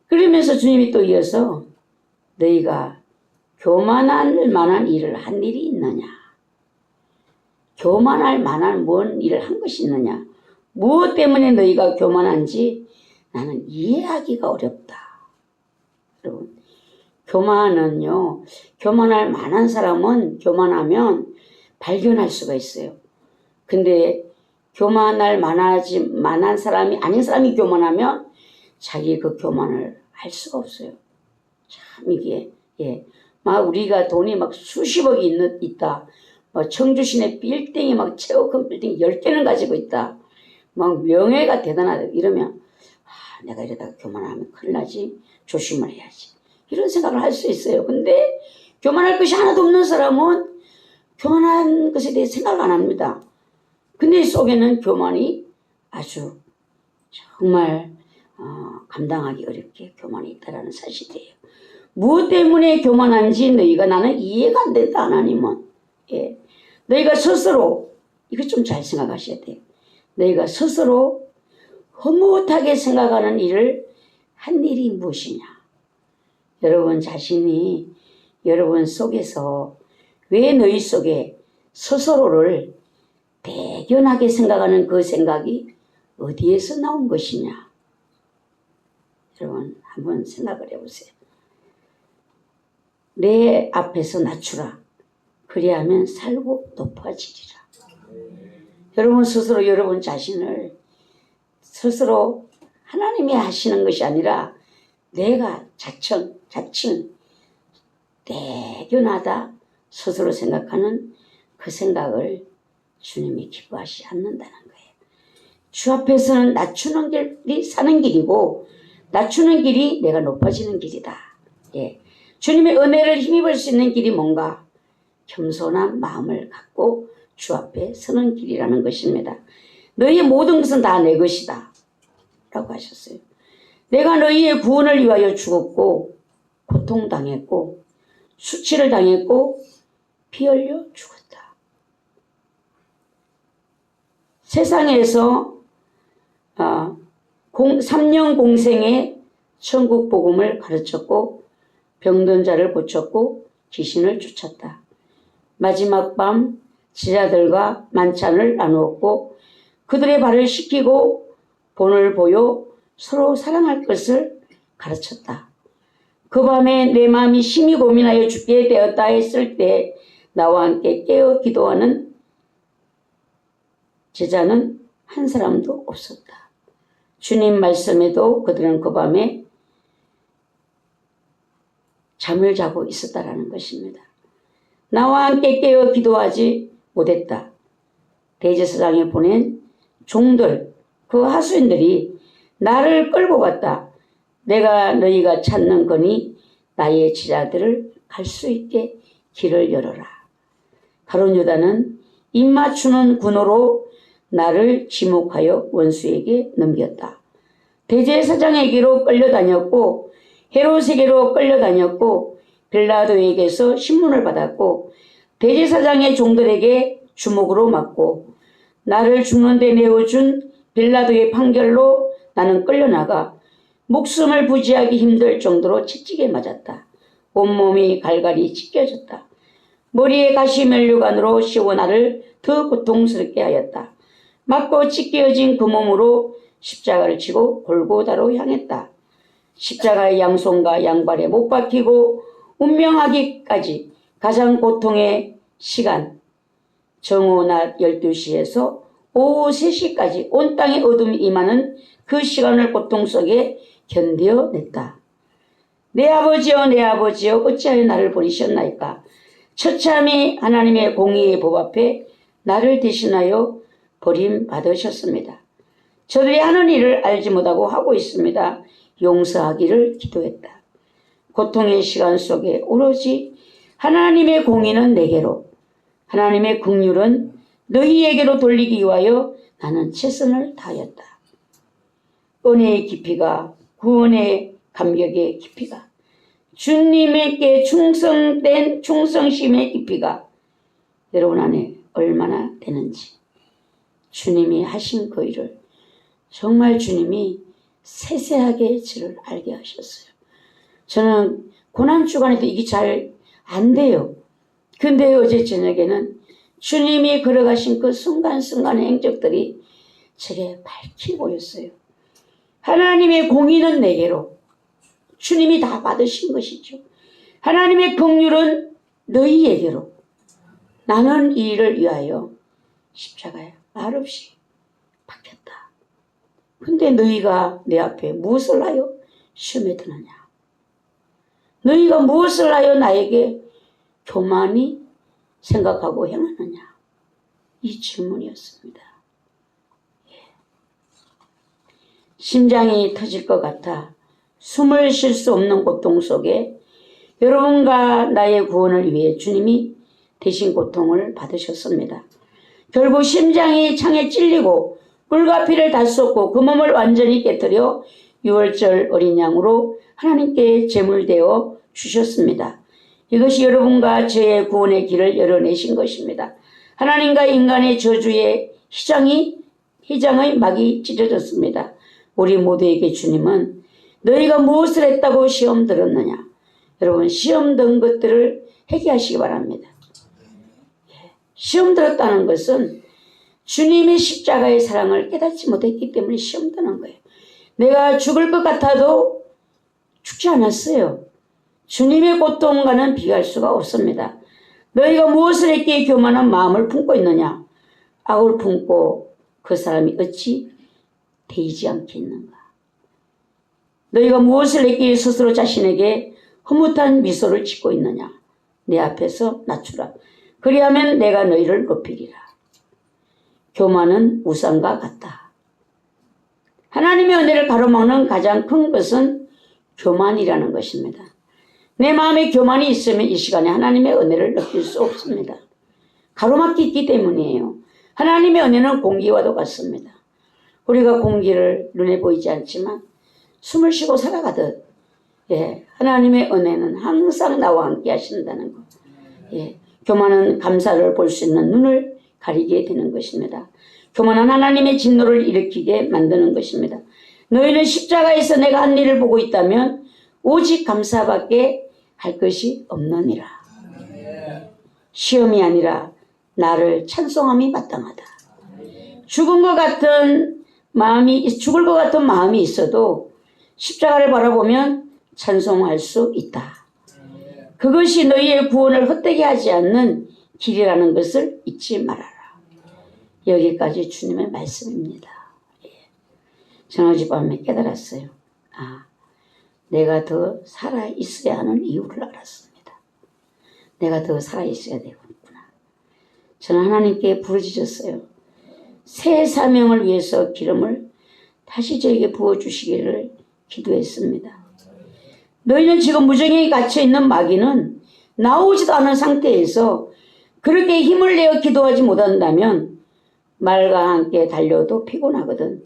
그러면서 주님이 또 이어서 너희가 교만할 만한 일을 한 일이 있느냐? 교만할 만한 뭔 일을 한 것이 있느냐? 무엇 때문에 너희가 교만한지 나는 이해하기가 어렵다. 여러분, 교만은요, 교만할 만한 사람은 교만하면 발견할 수가 있어요. 근데 교만할 만한 사람이 아닌 사람이 교만하면 자기 그 교만을 할 수가 없어요. 참 이게 막 우리가 돈이 막 수십억이 있다. 막 청주시내 빌딩이 막 최고 큰 빌딩 10개는 가지고 있다. 막 명예가 대단하다. 이러면 내가 이러다가 교만하면 큰일 나지. 조심을 해야지. 이런 생각을 할 수 있어요. 근데 교만할 것이 하나도 없는 사람은 교만한 것에 대해 생각을 안 합니다. 근데 속에는 교만이 아주 정말 감당하기 어렵게 교만이 있다는 사실이에요. 무엇 때문에 교만한지 너희가 나는 이해가 안 된다. 하나님은. 너희가 스스로 이거 좀 잘 생각하셔야 돼요. 너희가 스스로 허무하게 생각하는 일을 한 일이 무엇이냐. 여러분 자신이 여러분 속에서 왜 너희 속에 스스로를 대견하게 생각하는 그 생각이 어디에서 나온 것이냐. 여러분 한번 생각을 해보세요. 내 앞에서 낮추라. 그리하면 살고 높아지리라. 여러분 스스로 여러분 자신을 스스로 하나님이 하시는 것이 아니라 내가 자칭 대견하다 스스로 생각하는 그 생각을 주님이 기뻐하지 않는다는 거예요. 주 앞에서는 낮추는 길이 사는 길이고 낮추는 길이 내가 높아지는 길이다. 주님의 은혜를 힘입을 수 있는 길이 뭔가? 겸손한 마음을 갖고 주 앞에 서는 길이라는 것입니다. 너희의 모든 것은 다 내 것이다 라고 하셨어요. 내가 너희의 구원을 위하여 죽었고 고통당했고 수치를 당했고 피 흘려 죽었다. 세상에서 3년 공생의 천국 복음을 가르쳤고 병든 자를 고쳤고 귀신을 쫓았다. 마지막 밤 제자들과 만찬을 나누었고 그들의 발을 씻기고 본을 보여 서로 사랑할 것을 가르쳤다. 그 밤에 내 마음이 심히 고민하여 죽게 되었다 했을 때 나와 함께 깨어 기도하는 제자는 한 사람도 없었다. 주님 말씀에도 그들은 그 밤에 잠을 자고 있었다라는 것입니다. 나와 함께 깨어 기도하지 못했다. 대제사장에 보낸 종들, 그 하수인들이 나를 끌고 갔다. 내가 너희가 찾는 거니 나의 제자들을 갈 수 있게 길을 열어라. 가룟 유다는 입맞추는 군호로 나를 지목하여 원수에게 넘겼다. 대제사장에게로 끌려다녔고 헤롯에게로 끌려다녔고 빌라도에게서 신문을 받았고 대제사장의 종들에게 주먹으로 맞고 나를 죽는 데 내어준 빌라도의 판결로 나는 끌려나가 목숨을 부지하기 힘들 정도로 채찍에 맞았다. 온몸이 갈갈이 찢겨졌다. 머리에 가시 면류관으로 씌워 나를 더 고통스럽게 하였다. 맞고 찢겨진 그 몸으로 십자가를 치고 골고다로 향했다. 십자가의 양손과 양발에 못 박히고 운명하기까지 가장 고통의 시간, 정오 낮 12시에서 오후 3시까지 온 땅에 어둠이 임하는 그 시간을 고통 속에 견뎌냈다. 내 아버지여 내 아버지여 어찌하여 나를 버리셨나이까. 처참히 하나님의 공의의 법 앞에 나를 대신하여 버림받으셨습니다. 저들이 하는 일을 알지 못하고 하고 있습니다. 용서하기를 기도했다. 고통의 시간 속에 오로지 하나님의 공의는 내게로, 하나님의 긍휼은 너희에게로 돌리기 위하여 나는 최선을 다하였다. 은혜의 깊이가, 구원의 감격의 깊이가, 주님에게 충성된 충성심의 깊이가 여러분 안에 얼마나 되는지, 주님이 하신 그 일을 정말 주님이 세세하게 저를 알게 하셨어요. 저는 고난주간에도 이게 잘 안 돼요. 근데 어제 저녁에는 주님이 걸어가신 그 순간순간의 행적들이 제게 밝히 보였어요. 하나님의 공의는 내게로, 주님이 다 받으신 것이죠. 하나님의 긍휼은 너희에게로, 나는 이 일을 위하여 십자가에 말없이 박혔다. 근데 너희가 내 앞에 무엇을 하여 시험에 드느냐? 너희가 무엇을 하여 나에게 교만히 생각하고 행하느냐? 이 질문이었습니다. 심장이 터질 것 같아 숨을 쉴 수 없는 고통 속에 여러분과 나의 구원을 위해 주님이 대신 고통을 받으셨습니다. 결국 심장이 창에 찔리고 꿀과 피를 다 쏟고 그 몸을 완전히 깨뜨려 유월절 어린 양으로 하나님께 제물되어 주셨습니다. 이것이 여러분과 저의 구원의 길을 열어내신 것입니다. 하나님과 인간의 저주의 희장의 막이 찢어졌습니다. 우리 모두에게 주님은 너희가 무엇을 했다고 시험 들었느냐? 여러분, 시험 든 것들을 회개하시기 바랍니다. 시험 들었다는 것은 주님의 십자가의 사랑을 깨닫지 못했기 때문에 시험 드는 거예요. 내가 죽을 것 같아도 죽지 않았어요. 주님의 고통과는 비교할 수가 없습니다. 너희가 무엇을 했기에 교만한 마음을 품고 있느냐? 악을 품고 그 사람이 어찌 되지 않겠는가? 너희가 무엇을 했기에 스스로 자신에게 흐뭇한 미소를 짓고 있느냐? 내 앞에서 낮추라. 그리하면 내가 너희를 높이리라. 교만은 우상과 같다. 하나님의 은혜를 가로막는 가장 큰 것은 교만이라는 것입니다. 내 마음에 교만이 있으면 이 시간에 하나님의 은혜를 느낄 수 없습니다. 가로막기 있기 때문이에요. 하나님의 은혜는 공기와도 같습니다. 우리가 공기를 눈에 보이지 않지만 숨을 쉬고 살아가듯 하나님의 은혜는 항상 나와 함께 하신다는 것. 교만은 감사를 볼 수 있는 눈을 가리게 되는 것입니다. 교만은 하나님의 진노를 일으키게 만드는 것입니다. 너희는 십자가에서 내가 한 일을 보고 있다면 오직 감사밖에 할 것이 없느니라. 시험이 아니라 나를 찬송함이 마땅하다. 죽을 것 같은 마음이 있어도 십자가를 바라보면 찬송할 수 있다. 그것이 너희의 구원을 헛되게 하지 않는 길이라는 것을 잊지 말아라. 여기까지 주님의 말씀입니다. 저는 어젯밤에 깨달았어요. 내가 더 살아 있어야 하는 이유를 알았습니다. 내가 더 살아 있어야 되겠구나. 저는 하나님께 부르짖었어요. 새 사명을 위해서 기름을 다시 저에게 부어주시기를 기도했습니다. 너희는 지금 무정에 갇혀있는 마귀는 나오지도 않은 상태에서 그렇게 힘을 내어 기도하지 못한다면 말과 함께 달려도 피곤하거든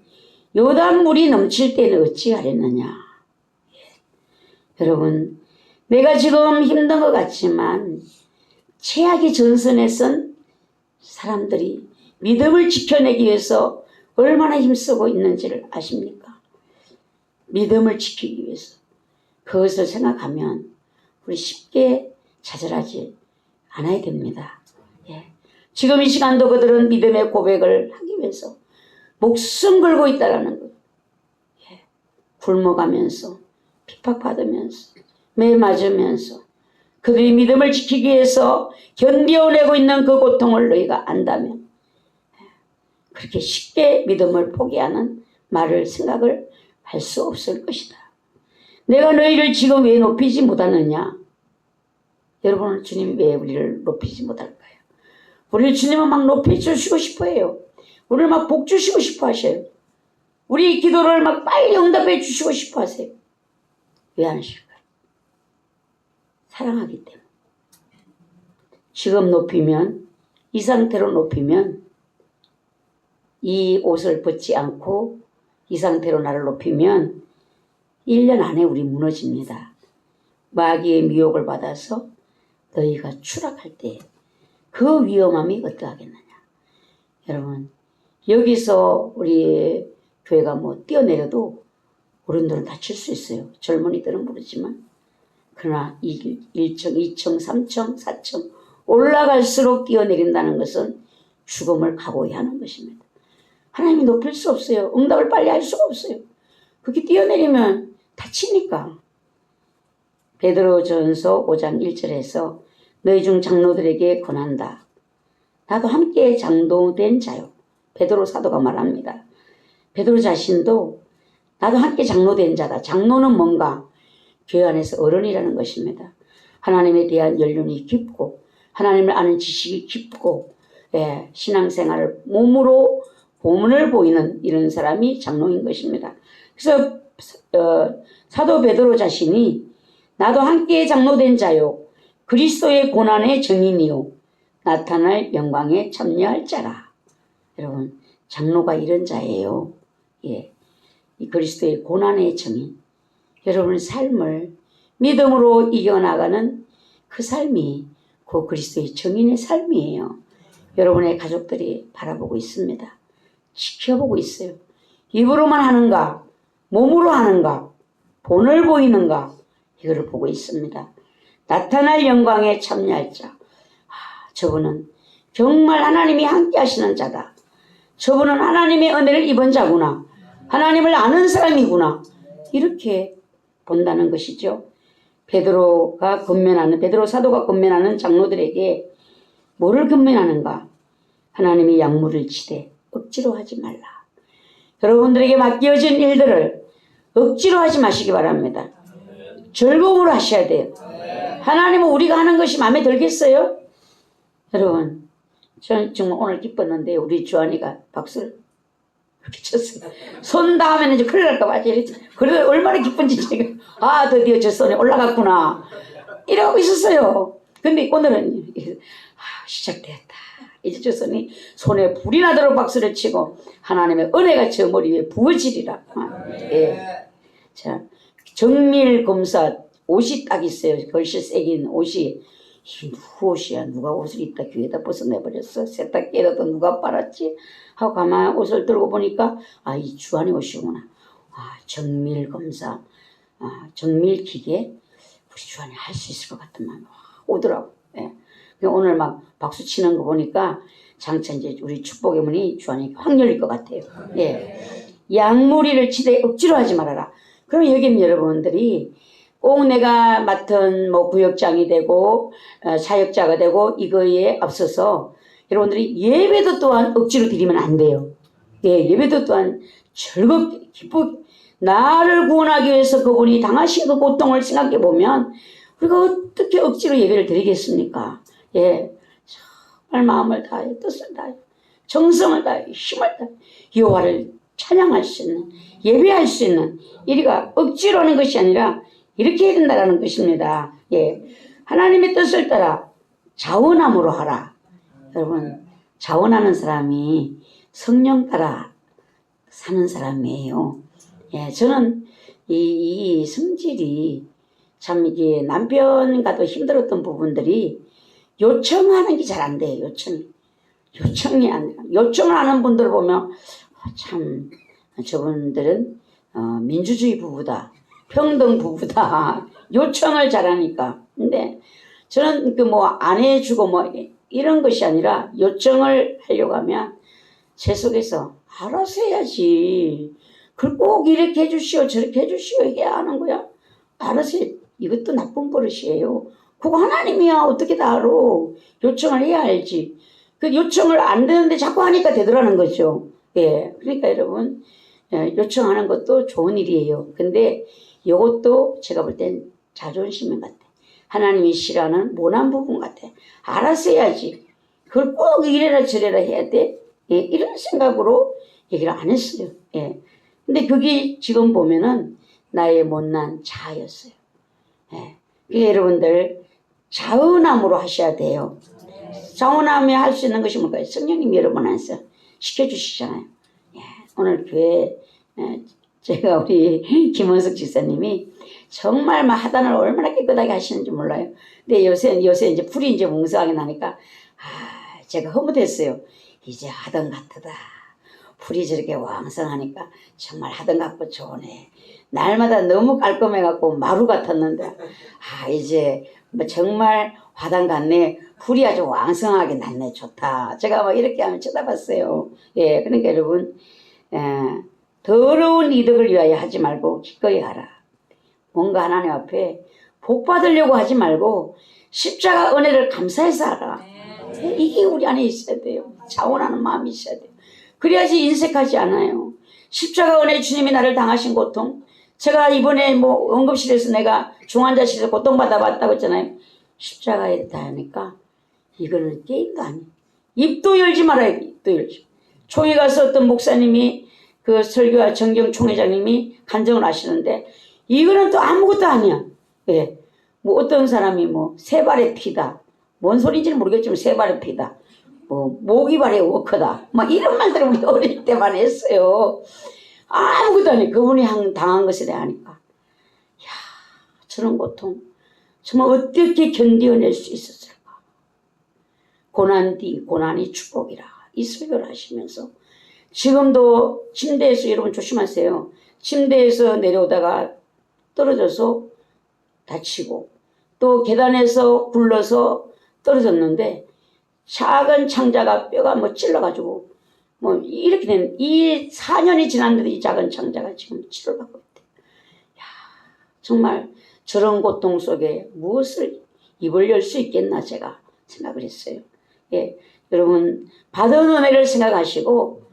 요단물이 넘칠 때는 어찌하랬느냐. 여러분, 내가 지금 힘든 것 같지만 최악의 전선에 선 사람들이 믿음을 지켜내기 위해서 얼마나 힘쓰고 있는지를 아십니까? 믿음을 지키기 위해서. 그것을 생각하면 우리 쉽게 좌절하지 않아야 됩니다. 지금 이 시간도 그들은 믿음의 고백을 하기 위해서 목숨 걸고 있다라는 것. 굶어가면서 핍박받으면서 매 맞으면서 그들이 믿음을 지키기 위해서 견뎌내고 있는 그 고통을 너희가 안다면 그렇게 쉽게 믿음을 포기하는 말을 생각을 할 수 없을 것이다. 내가 너희를 지금 왜 높이지 못하느냐? 여러분, 주님이 왜 우리를 높이지 못할까요? 우리 주님은 막 높여주시고 싶어 해요. 우리를 막 복 주시고 싶어 하셔요. 우리 기도를 막 빨리 응답해 주시고 싶어 하세요. 왜 안 하실까요? 사랑하기 때문에. 지금 높이면, 이 상태로 높이면 이 옷을 벗지 않고 이 상태로 나를 높이면 1년 안에 우리 무너집니다. 마귀의 미혹을 받아서 너희가 추락할 때 그 위험함이 어떠하겠느냐. 여러분, 여기서 우리 교회가 뛰어내려도 어른들은 다칠 수 있어요. 젊은이들은 모르지만 그러나 1층, 2층, 3층, 4층 올라갈수록 뛰어내린다는 것은 죽음을 각오해야 하는 것입니다. 하나님이 높일 수 없어요. 응답을 빨리 할 수가 없어요. 그렇게 뛰어내리면 다치니까. 베드로전서 5장 1절에서 너희 중 장로들에게 권한다. 나도 함께 장로된 자요. 베드로 사도가 말합니다. 베드로 자신도 나도 함께 장로된 자다. 장로는 뭔가? 교회 안에서 어른이라는 것입니다. 하나님에 대한 연륜이 깊고 하나님을 아는 지식이 깊고 신앙생활을 몸으로 보문을 보이는 이런 사람이 장로인 것입니다. 그래서 사도 베드로 자신이 나도 함께 장로된 자요 그리스도의 고난의 증인이요 나타날 영광에 참여할 자라. 여러분 장로가 이런 자예요. 이 그리스도의 고난의 증인. 여러분의 삶을 믿음으로 이겨나가는 그 삶이 그 그리스도의 증인의 삶이에요. 여러분의 가족들이 바라보고 있습니다. 지켜보고 있어요. 입으로만 하는가? 몸으로 하는가? 본을 보이는가? 이거를 보고 있습니다. 나타날 영광에 참여할 자. 저분은 정말 하나님이 함께 하시는 자다. 저분은 하나님의 은혜를 입은 자구나. 하나님을 아는 사람이구나. 이렇게 본다는 것이죠. 베드로 사도가 권면하는 장로들에게 뭐를 권면하는가? 하나님이 약물을 치되 억지로 하지 말라. 여러분들에게 맡겨진 일들을 억지로 하지 마시기 바랍니다. 즐거움으로 하셔야 돼요. 하나님은 우리가 하는 것이 마음에 들겠어요? 여러분, 저는 정말 오늘 기뻤는데 우리 주한이가 박수를 이렇게 쳤어요. 손 닿으면 이제 큰일 날까 봐. 그래도 얼마나 기쁜지 제가 드디어 저 손에 올라갔구나 이러고 있었어요. 근데 오늘은 시작됐다. 이제 저 손에 불이 나도록 박수를 치고 하나님의 은혜가 저 머리 위에 부어지리라. 자, 정밀 검사 옷이 딱 있어요. 글씨 새긴 옷이. 누구 옷이야? 누가 옷을 입다 귀에다 벗어내버렸어? 세탁기에다 누가 빨았지? 하고 가만히 옷을 들고 보니까 이 주한의 옷이구나. 정밀 검사, 정밀 기계 우리 주한이 할 수 있을 것 같은 마음이 오더라고. 오늘 막 박수 치는 거 보니까 장차 이제 우리 축복의 문이 주한이 확 열릴 것 같아요. 약무리를 치되 억지로 하지 말아라. 그럼 여기는 여러분들이 꼭 내가 맡은 구역장이 되고 사역자가 되고 이거에 앞서서 여러분들이 예배도 또한 억지로 드리면 안 돼요. 예배도 또한 즐겁게 기쁘게 나를 구원하기 위해서 그분이 당하신 그 고통을 생각해 보면 우리가 어떻게 억지로 예배를 드리겠습니까? 정말 마음을 다해 뜻을 다해 정성을 다해 힘을 다해 여호와를 찬양할 수 있는 예배할 수 있는 이리가 억지로 하는 것이 아니라 이렇게 해야 된다는 것입니다. 하나님의 뜻을 따라 자원함으로 하라. 여러분 자원하는 사람이 성령 따라 사는 사람이에요. 저는 이 성질이 참 이게 남편과도 힘들었던 부분들이 요청하는 게 잘 안 돼요. 요청이 안 돼요. 요청을 하는 분들 보면 참 저분들은 민주주의 부부다. 평등 부부다. 요청을 잘하니까. 근데 저는 안 해주고 이런 것이 아니라 요청을 하려고 하면 제 속에서 알아서 해야지. 그걸 꼭 이렇게 해주시오 저렇게 해주시오 이게 하는 거야. 알아서 해. 이것도 나쁜 버릇이에요. 그거 하나님이야 어떻게 다 알아. 요청을 해야 알지. 그 요청을 안 되는데 자꾸 하니까 되더라는 거죠. 그러니까 여러분 요청하는 것도 좋은 일이에요. 근데 이것도 제가 볼 땐 자존심 같아. 하나님이 싫어하는 모난 부분 같아. 알아서 해야지. 그걸 꼭 이래라 저래라 해야 돼. 이런 생각으로 얘기를 안 했어요. 근데 그게 지금 보면은 나의 못난 자아였어요. 그게 여러분들 자은함으로 하셔야 돼요. 자원하며 할 수 있는 것이 뭘까요? 성령님이 여러분 안에서 시켜주시잖아요. 오늘 교회 제가 우리 김원석 집사님이 정말 하단을 얼마나 깨끗하게 하시는지 몰라요. 근데 요새 이제 풀이 이제 뭉성하게 나니까 제가 허무했어요. 이제 하던 같다. 풀이 저렇게 왕성하니까 정말 하던 갖고 좋으네. 날마다 너무 깔끔해갖고 마루 같았는데 이제 뭐 정말 화단 같네. 풀이 아주 왕성하게 났네. 좋다. 제가 막 이렇게 하면 쳐다봤어요. 예, 그러니까 여러분 더러운 이득을 위하여 하지 말고 기꺼이 하라. 뭔가 하나님 앞에 복 받으려고 하지 말고 십자가 은혜를 감사해서 하라. 이게 우리 안에 있어야 돼요. 자원하는 마음이 있어야 돼요. 그래야지 인색하지 않아요. 십자가 은혜 주님이 나를 당하신 고통. 제가 이번에 뭐 응급실에서 내가 중환자실에서 고통받아 봤다고 했잖아요. 십자가에 이렇게 하니까 이거는 게임도 아니에요. 입도 열지 말아요. 입도 열지. 총회 가서 어떤 목사님이 그 설교와 정경 총회장님이 간증을 하시는데 이거는 또 아무것도 아니야. 예. 뭐 어떤 사람이 뭐 세 발의 피다. 뭔 소리인지는 모르겠지만 세 발의 피다. 뭐 모기발의 워커다. 막 이런 말들을 우리 어릴 때만 했어요. 아무것도 아니에요. 그분이 당한 것에 대하니까. 야, 저런 고통 정말 어떻게 견뎌낼 수 있었을까. 고난 뒤 고난이 축복이라 이 설교를 하시면서 지금도 침대에서 여러분 조심하세요. 침대에서 내려오다가 떨어져서 다치고 또 계단에서 굴러서 떨어졌는데 작은 창자가 뼈가 뭐 찔러가지고 뭐 이렇게 된 이 4년이 지났는데도 이 작은 창자가 지금 치료를 받고 있대요. 야, 정말 저런 고통 속에 무엇을 입을 열 수 있겠나 제가 생각을 했어요. 예, 여러분 받은 은혜를 생각하시고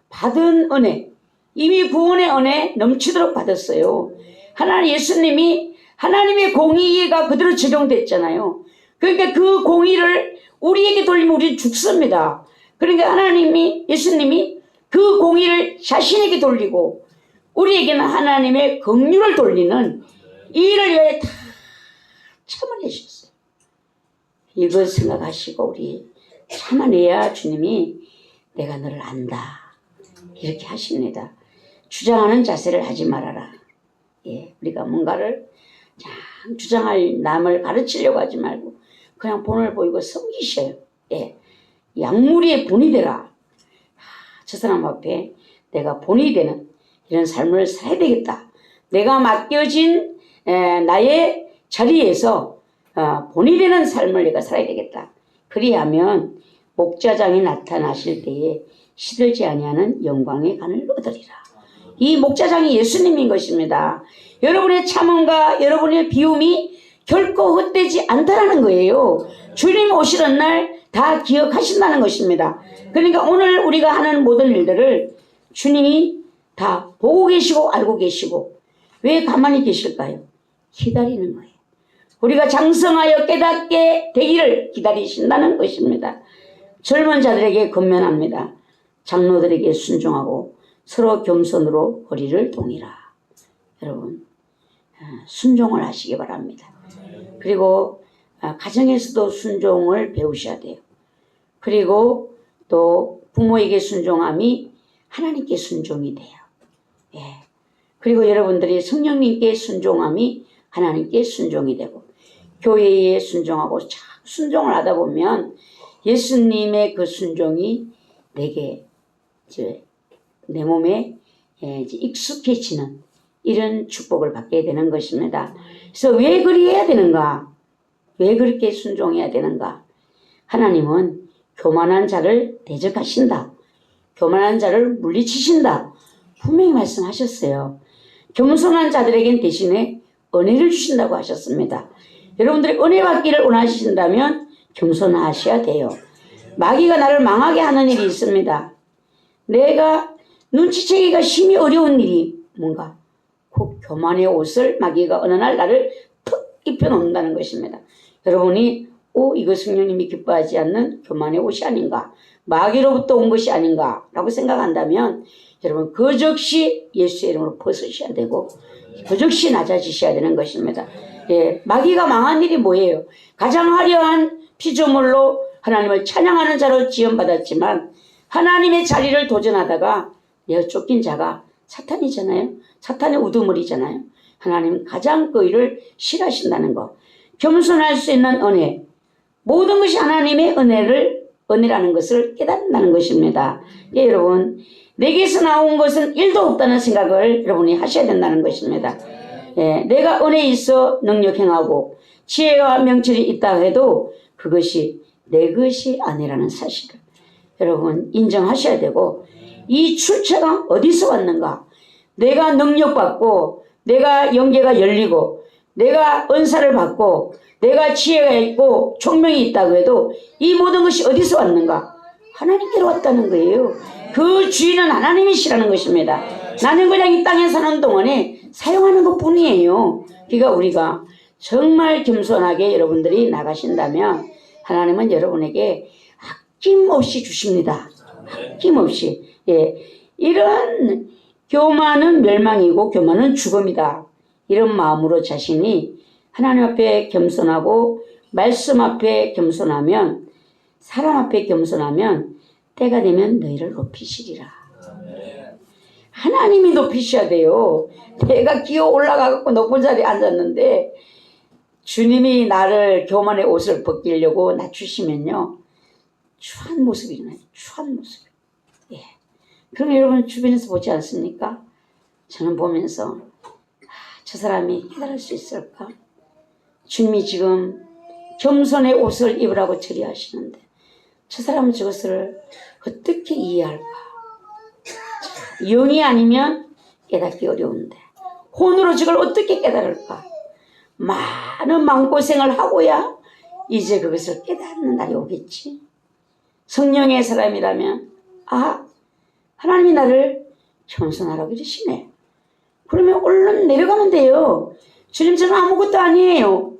받은 은혜 이미 구원의 은혜 넘치도록 받았어요. 하나님 예수님이 하나님의 공의가 그대로 적용됐잖아요. 그러니까 그 공의를 우리에게 돌리면 우리는 죽습니다. 그러니까 하나님이 예수님이 그 공의를 자신에게 돌리고 우리에게는 하나님의 긍휼을 돌리는 이 일을 위해 다 참아내셨어요. 이걸 생각하시고 우리 참아내야 주님이 내가 너를 안다 이렇게 하십니다. 주장하는 자세를 하지 말아라. 예, 우리가 뭔가를 주장할 남을 가르치려고 하지 말고 그냥 본을 보이고 섬기셔요. 예, 약물의 본이 되라. 저 사람 앞에 내가 본이 되는 이런 삶을 살아야 되겠다. 내가 맡겨진 나의 자리에서 본이 되는 삶을 내가 살아야 되겠다. 그리하면 목자장이 나타나실 때에 시들지 아니하는 영광의 간을 얻으리라. 이 목자장이 예수님인 것입니다. 여러분의 참음과 여러분의 비움이 결코 헛되지 않다라는 거예요. 주님 오시는 날 다 기억하신다는 것입니다. 그러니까 오늘 우리가 하는 모든 일들을 주님이 다 보고 계시고 알고 계시고 왜 가만히 계실까요? 기다리는 거예요. 우리가 장성하여 깨닫게 되기를 기다리신다는 것입니다. 젊은 자들에게 권면합니다. 장로들에게 순종하고 서로 겸손으로 허리를 동이라. 여러분 순종을 하시기 바랍니다. 그리고 가정에서도 순종을 배우셔야 돼요. 그리고 또 부모에게 순종함이 하나님께 순종이 돼요. 예. 그리고 여러분들이 성령님께 순종함이 하나님께 순종이 되고 교회에 순종하고 순종을 하다 보면 예수님의 그 순종이 내게 내 몸에 익숙해지는 이런 축복을 받게 되는 것입니다. 그래서 왜 그리해야 되는가? 왜 그렇게 순종해야 되는가? 하나님은 교만한 자를 대적하신다. 교만한 자를 물리치신다. 분명히 말씀하셨어요. 겸손한 자들에겐 대신에 은혜를 주신다고 하셨습니다. 여러분들이 은혜 받기를 원하신다면 겸손하셔야 돼요. 마귀가 나를 망하게 하는 일이 있습니다. 내가 눈치채기가 심히 어려운 일이 뭔가 그 교만의 옷을 마귀가 어느 날 나를 턱 입혀놓는다는 것입니다. 여러분이 이거 성령님이 기뻐하지 않는 교만의 옷이 아닌가, 마귀로부터 온 것이 아닌가 라고 생각한다면 여러분 그 즉시 예수의 이름으로 벗으셔야 되고 그 즉시 낮아지셔야 되는 것입니다. 예, 마귀가 망한 일이 뭐예요? 가장 화려한 피조물로 하나님을 찬양하는 자로 지원받았지만 하나님의 자리를 도전하다가 내가 쫓긴 자가 사탄이잖아요. 사탄의 우두머리잖아요. 하나님은 가장 그 일을 싫어하신다는 거. 겸손할 수 있는 은혜. 모든 것이 하나님의 은혜를 은혜라는 것을 깨닫는다는 것입니다. 예, 여러분, 내게서 나온 것은 1도 없다는 생각을 여러분이 하셔야 된다는 것입니다. 예, 내가 은혜에 있어 능력 행하고 지혜와 명철이 있다 해도 그것이 내 것이 아니라는 사실을 여러분 인정하셔야 되고, 이 출처가 어디서 왔는가? 내가 능력받고 내가 영계가 열리고 내가 은사를 받고 내가 지혜가 있고 총명이 있다고 해도 이 모든 것이 어디서 왔는가? 하나님께로 왔다는 거예요. 그 주인은 하나님이시라는 것입니다. 나는 그냥 이 땅에 사는 동안에 사용하는 것 뿐이에요. 그러니까 우리가 정말 겸손하게 여러분들이 나가신다면 하나님은 여러분에게 아낌없이 주십니다. 아낌없이. 예, 이런 교만은 멸망이고 교만은 죽음이다. 이런 마음으로 자신이 하나님 앞에 겸손하고 말씀 앞에 겸손하면, 사람 앞에 겸손하면 때가 되면 너희를 높이시리라. 하나님이 높이셔야 돼요. 내가 기어 올라가고 높은 자리에 앉았는데 주님이 나를 교만의 옷을 벗기려고 낮추시면요, 추한 모습이 나요. 추한 모습. 예. 그럼 여러분 주변에서 보지 않습니까? 저는 보면서 저 사람이 깨달을 수 있을까? 주님이 지금 겸손의 옷을 입으라고 처리하시는데 저 사람은 저것을 어떻게 이해할까? 영이 아니면 깨닫기 어려운데 혼으로 저걸 어떻게 깨달을까? 많은 마음고생을 하고야 이제 그것을 깨닫는 날이 오겠지. 성령의 사람이라면 하나님이 나를 겸손하라고 이러시네. 그러면 얼른 내려가면 돼요. 주님, 저는 아무것도 아니에요.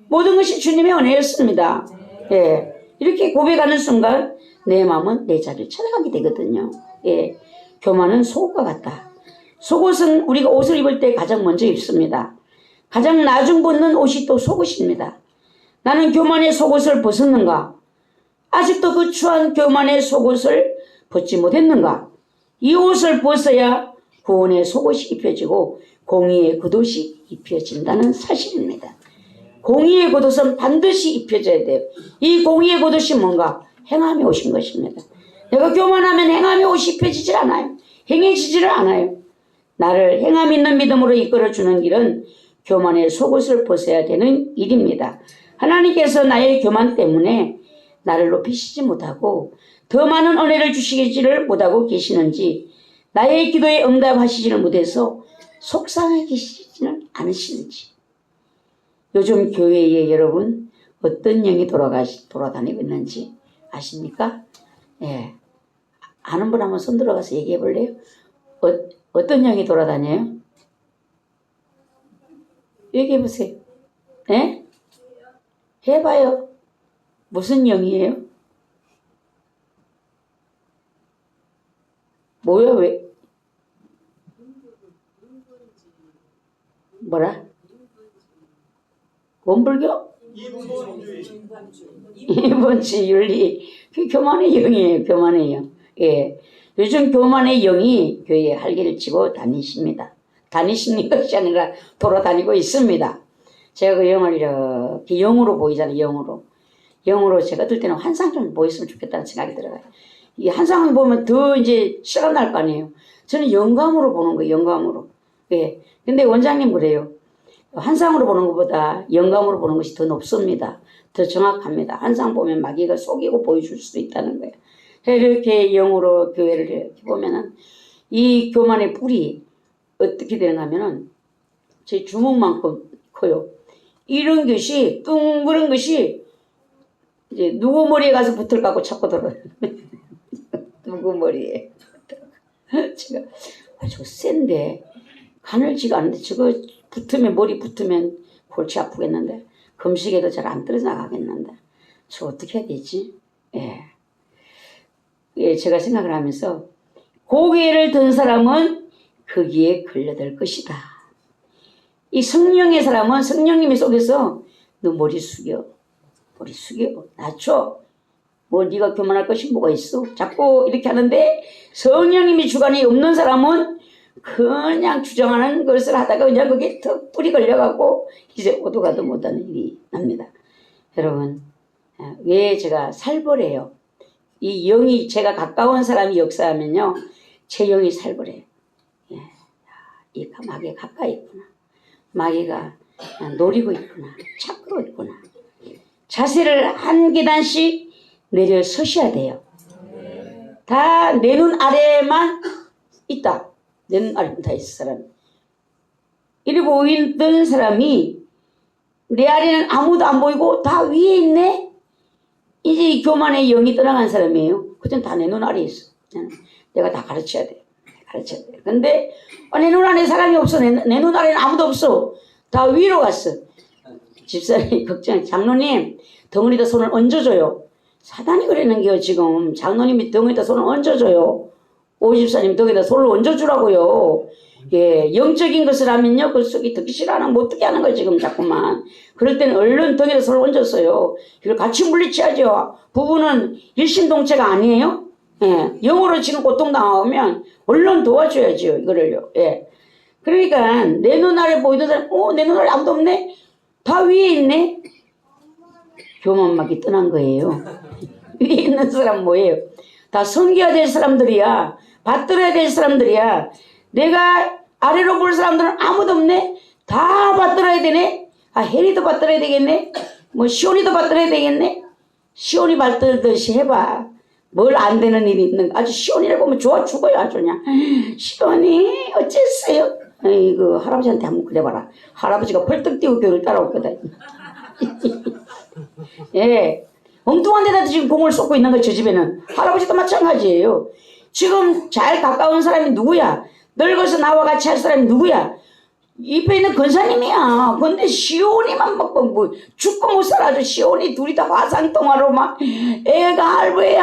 모든 것이 주님의 은혜였습니다. 예, 이렇게 고백하는 순간 내 마음은 내 자리를 찾아가게 되거든요. 예, 교만은 속옷과 같다. 속옷은 우리가 옷을 입을 때 가장 먼저 입습니다. 가장 나중 벗는 옷이 또 속옷입니다. 나는 교만의 속옷을 벗었는가? 아직도 그 추한 교만의 속옷을 벗지 못했는가? 이 옷을 벗어야 구원의 속옷이 입혀지고 공의의 겉옷이 입혀진다는 사실입니다. 공의의 겉옷은 반드시 입혀져야 돼요. 이 공의의 겉옷이 뭔가? 행함이 오신 것입니다. 내가 교만하면 행함이 옷이 입혀지질 않아요. 행해지지를 않아요. 나를 행함 있는 믿음으로 이끌어주는 길은 교만의 속옷을 벗어야 되는 일입니다. 하나님께서 나의 교만 때문에 나를 높이시지 못하고 더 많은 은혜를 주시지를 못하고 계시는지, 나의 기도에 응답하시지를 못해서 속상해 계시지는 않으시는지, 요즘 교회에 여러분 어떤 영이 돌아다니고 있는지 아십니까? 예, 아는 분 한번 손 들어가서 얘기해 볼래요? 어떤 영이 돌아다녀요? 얘기해 보세요. 예? 해봐요. 무슨 영이에요? 뭐야, 왜? 뭐라? 원불교? 이분치 윤리. 그 교만의 영이에요. 교만의 영. 예. 요즘 교만의 영이 교회에 활기를 치고 다니십니다. 다니시는 것이 아니라 돌아다니고 있습니다. 제가 그 영을 이렇게 영으로 보이잖아요. 영으로 제가 들 때는 환상 좀 보였으면 좋겠다는 생각이 들어요. 이 환상을 보면 더 이제 시간 날 거 아니에요. 저는 영감으로 보는 거예요. 영감으로. 예. 근데 원장님 그래요. 환상으로 보는 것보다 영감으로 보는 것이 더 높습니다. 더 정확합니다. 환상 보면 마귀가 속이고 보여줄 수도 있다는 거예요. 이렇게 영으로 교회를 이렇게 보면은 이 교만의 뿌리 어떻게 되는가 하면은 제 주먹만큼 커요. 이런 것이 둥그런 것이 이제 누구 머리에 가서 붙을 것 같고 자꾸 들어요. 누구 머리에. 제가 저거 센데 가늘지가 않은데 저거 붙으면, 머리 붙으면 골치 아프겠는데, 금식에도 잘 안 떨어져 나가겠는데 저 어떻게 해야 되지? 예, 제가 생각을 하면서 고개를 든 사람은 거기에 걸려들 것이다. 이 성령의 사람은 성령님이 속에서 너 머리 숙여, 낮춰. 뭐 네가 교만할 것이 뭐가 있어? 자꾸 이렇게 하는데 성령님이 주관이 없는 사람은 그냥 주장하는 것을 하다가 그냥 그게 더 뿌리 걸려가고 이제 오도 가도 못하는 일이 납니다. 여러분, 왜 제가 살벌해요? 이 영이 제가 가까운 사람이 역사하면요. 제 영이 살벌해요. 예. 이 마귀가 가까이 있구나. 마귀가 노리고 있구나. 찾고 있구나. 자세를 한 계단씩 내려 서셔야 돼요. 다 내 눈 아래에만 있다. 내 눈 아래에만 다 있을 사람. 이리 보이던 사람이 내 아래는 아무도 안 보이고 다 위에 있네? 이제 이 교만의 영이 떠나간 사람이에요. 그땐 다 내 눈 아래에 있어. 내가 다 가르쳐야 돼. 가르쳐야 돼. 근데 내 눈 아래 사람이 없어. 내 눈 아래는 아무도 없어. 다 위로 갔어. 집사람이 걱정, 장로님 덩어리에다 손을 얹어줘요. 사단이 그러는 게요. 지금 장로님이 덩어리에다 손을 얹어줘요. 오 집사님 덩어리에다 손을 얹어주라고요. 예, 영적인 것을 하면요, 그 속이 듣기 싫어하는 못 듣게 하는 거예요. 지금 자꾸만. 그럴 때는 얼른 덩어리에다 손을 얹었어요. 이걸 같이 물리쳐야죠. 부부는 일심동체가 아니에요. 예, 영으로 지금 고통당하면 얼른 도와줘야죠. 이거를요. 예. 그러니까 내 눈 아래 보이던 사람, 내 눈 아래 아무도 없네? 다 위에 있네? 교만막이 떠난 거예요. 위에 있는 사람 뭐예요? 다 섬겨야 될 사람들이야. 받들어야 될 사람들이야. 내가 아래로 볼 사람들은 아무도 없네? 다 받들어야 되네? 혜리도 받들어야 되겠네? 시온이도 받들어야 되겠네? 시온이 받들듯이 해봐. 뭘 안 되는 일이 있는가? 아주 시온이를 보면 좋아 죽어요. 아주 그냥. 시온이 어쨌어요? 이거 할아버지한테 한번 그래봐라. 할아버지가 벌떡 뛰고 교회를 따라오거든. 예. 엉뚱한 데다 지금 공을 쏟고 있는 거예요. 저 집에는. 할아버지도 마찬가지예요. 지금 잘 가까운 사람이 누구야? 늙어서 나와 같이 할 사람이 누구야? 옆에 있는 권사님이야. 근데 시온이만 죽고 못 살아줘. 시온이 둘이 다 화상통화로 막 애가 할배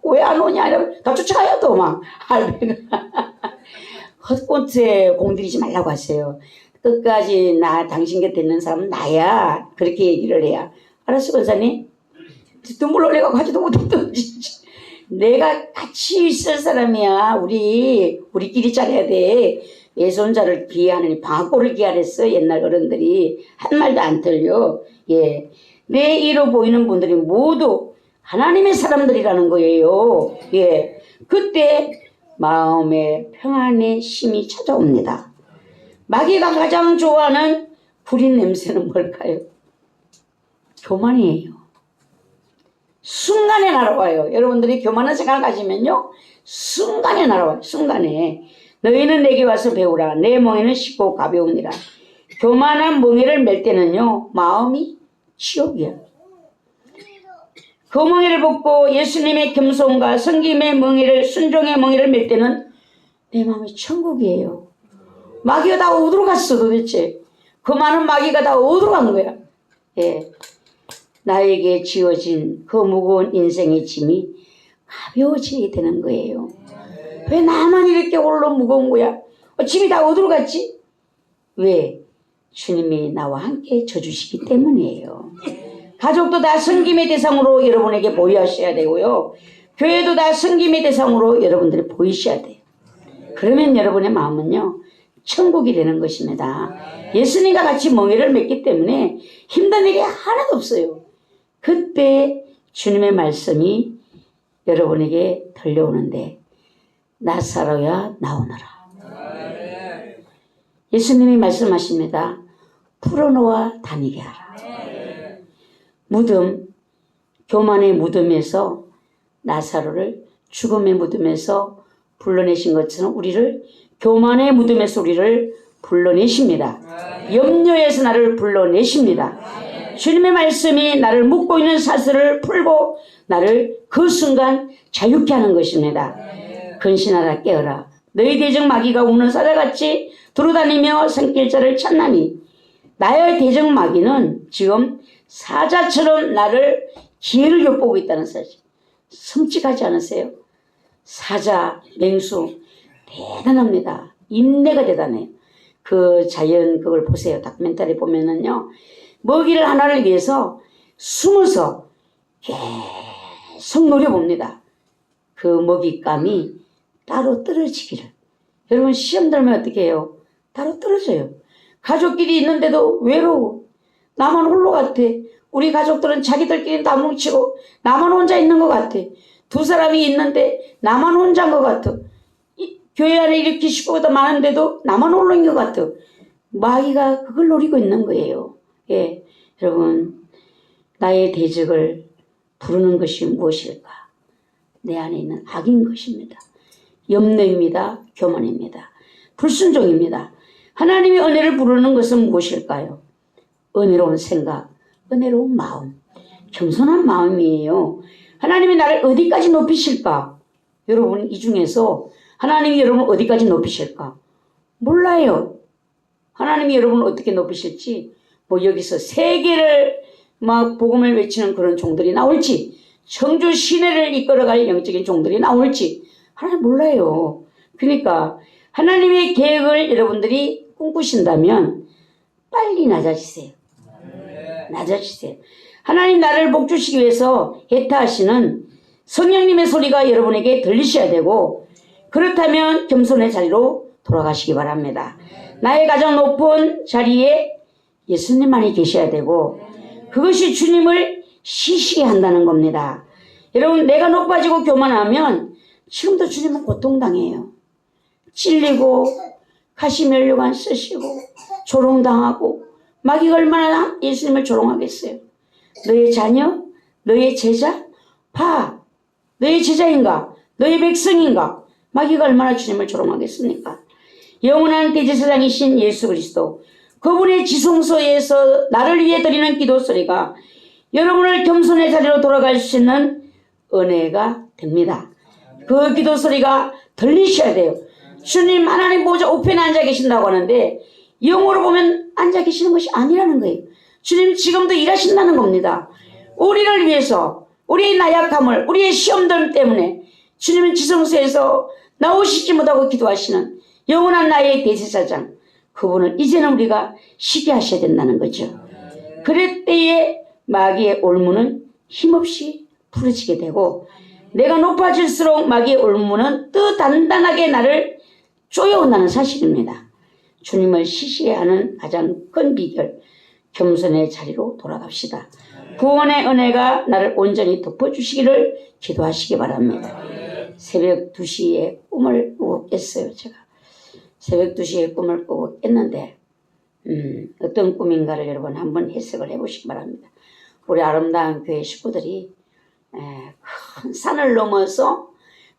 왜 안 오냐 이러면 다 쫓아가요. 또 막 할배가 헛꽃에 공들이지 말라고 하세요. 끝까지 당신 곁에 있는 사람은 나야. 그렇게 얘기를 해야. 알았어 권사님? 눈물 흘려가고 하지도 못했던 진짜. 내가 같이 있을 사람이야. 우리끼리 잘해야 돼. 예손자를 기해하느니 방앗골을 기하랬어. 옛날 어른들이 한 말도 안 틀려. 예, 내 이로 보이는 분들이 모두 하나님의 사람들이라는 거예요. 예, 그때 마음에 평안의 심이 찾아옵니다. 마귀가 가장 좋아하는 불인 냄새는 뭘까요? 교만이에요. 순간에 날아와요. 여러분들이 교만한 생각을 가지면요, 순간에 날아와요. 순간에. 너희는 내게 와서 배우라. 내 멍에는 쉽고 가벼우니라. 교만한 멍에를 맬 때는요, 마음이 지옥이야. 그 멍에를 벗고 예수님의 겸손과 성김의 멍에를, 순종의 멍에를 맬 때는 내 마음이 천국이에요. 마귀가 다 어디로 갔어 도대체? 그 많은 마귀가 다 어디로 간 거야? 예. 나에게 지어진 그 무거운 인생의 짐이 가벼워지게 되는 거예요. 왜 나만 이렇게 홀로 무거운 거야? 짐이 다 어디로 갔지? 왜? 주님이 나와 함께 져주시기 때문이에요. 가족도 다 섬김의 대상으로 여러분에게 보여하셔야 되고요. 교회도 다 섬김의 대상으로 여러분들이 보이셔야 돼요. 그러면 여러분의 마음은요, 천국이 되는 것입니다. 예수님과 같이 멍에를 맺기 때문에 힘든 일이 하나도 없어요. 그때 주님의 말씀이 여러분에게 들려오는데 나사로야 나오너라. 예수님이 말씀하십니다. 풀어놓아 다니게 하라. 무덤, 교만의 무덤에서 나사로를 죽음의 무덤에서 불러내신 것처럼 우리를 교만의 무덤에서 우리를 불러내십니다. 염려에서 나를 불러내십니다. 주님의 말씀이 나를 묶고 있는 사슬을 풀고 나를 그 순간 자유케 하는 것입니다. 근신하라 깨어라. 너희 대적 마귀가 우는 사자같이 두루다니며 생길자를 찾나니 나의 대적 마귀는 지금 사자처럼 나를 기회를 엿보고 있다는 사실. 섬찟하지 않으세요? 사자, 맹수 대단합니다. 인내가 대단해요. 그 자연 그걸 보세요. 다큐멘터리 보면은요, 먹이를 하나를 위해서 숨어서 계속 노려봅니다. 그 먹잇감이 따로 떨어지기를. 여러분 시험 들면 어떻게 해요? 따로 떨어져요. 가족끼리 있는데도 외로워. 나만 홀로 같아. 우리 가족들은 자기들끼리 다 뭉치고 나만 혼자 있는 것 같아. 두 사람이 있는데 나만 혼자인 것 같아. 교회 안에 이렇게 식구가 많은데도 나만 홀로 있는 것 같아. 마귀가 그걸 노리고 있는 거예요. 예, 여러분, 나의 대적을 부르는 것이 무엇일까? 내 안에 있는 악인 것입니다. 염려입니다. 교만입니다. 불순종입니다. 하나님의 은혜를 부르는 것은 무엇일까요? 은혜로운 생각, 은혜로운 마음, 겸손한 마음이에요. 하나님이 나를 어디까지 높이실까? 여러분, 이 중에서 하나님이 여러분을 어디까지 높이실까? 몰라요. 하나님이 여러분을 어떻게 높이실지, 뭐 여기서 세계를 막 복음을 외치는 그런 종들이 나올지, 청주 시내를 이끌어갈 영적인 종들이 나올지 하나님 몰라요. 그러니까 하나님의 계획을 여러분들이 꿈꾸신다면 빨리 낮아지세요. 낮아지세요. 하나님 나를 복주시기 위해서 해타하시는 성령님의 소리가 여러분에게 들리셔야 되고, 그렇다면 겸손의 자리로 돌아가시기 바랍니다. 나의 가장 높은 자리에 예수님만이 계셔야 되고, 그것이 주님을 시시게 한다는 겁니다. 여러분, 내가 높아지고 교만하면 지금도 주님은 고통당해요. 찔리고 가시면류관 쓰시고 조롱당하고, 마귀가 얼마나 예수님을 조롱하겠어요. 너의 자녀? 너의 제자? 봐, 너의 제자인가? 너의 백성인가? 마귀가 얼마나 주님을 조롱하겠습니까? 영원한 대제사장이신 예수 그리스도, 그분의 지성소에서 나를 위해 드리는 기도 소리가 여러분을 겸손의 자리로 돌아갈 수 있는 은혜가 됩니다. 그 기도 소리가 들리셔야 돼요. 주님, 하나님 보좌 우편에 앉아 계신다고 하는데 영어로 보면 앉아 계시는 것이 아니라는 거예요. 주님 지금도 일하신다는 겁니다. 우리를 위해서, 우리의 나약함을, 우리의 시험들 때문에 주님은 지성소에서 나오시지 못하고 기도하시는 영원한 나의 대제사장, 그분을 이제는 우리가 쉬게 하셔야 된다는 거죠. 그럴 때에 마귀의 올무는 힘없이 부러지게 되고, 내가 높아질수록 마귀의 올무는 더 단단하게 나를 쪼여온다는 사실입니다. 주님을 시시해 하는 가장 큰 비결, 겸손의 자리로 돌아갑시다. 구원의 은혜가 나를 온전히 덮어주시기를 기도하시기 바랍니다. 새벽 2시에 꿈을 꾸고 깼어요. 제가 새벽 2시에 꿈을 꾸고 깼는데 어떤 꿈인가를 여러분 한번 해석을 해보시기 바랍니다. 우리 아름다운 교회 식구들이 큰 산을 넘어서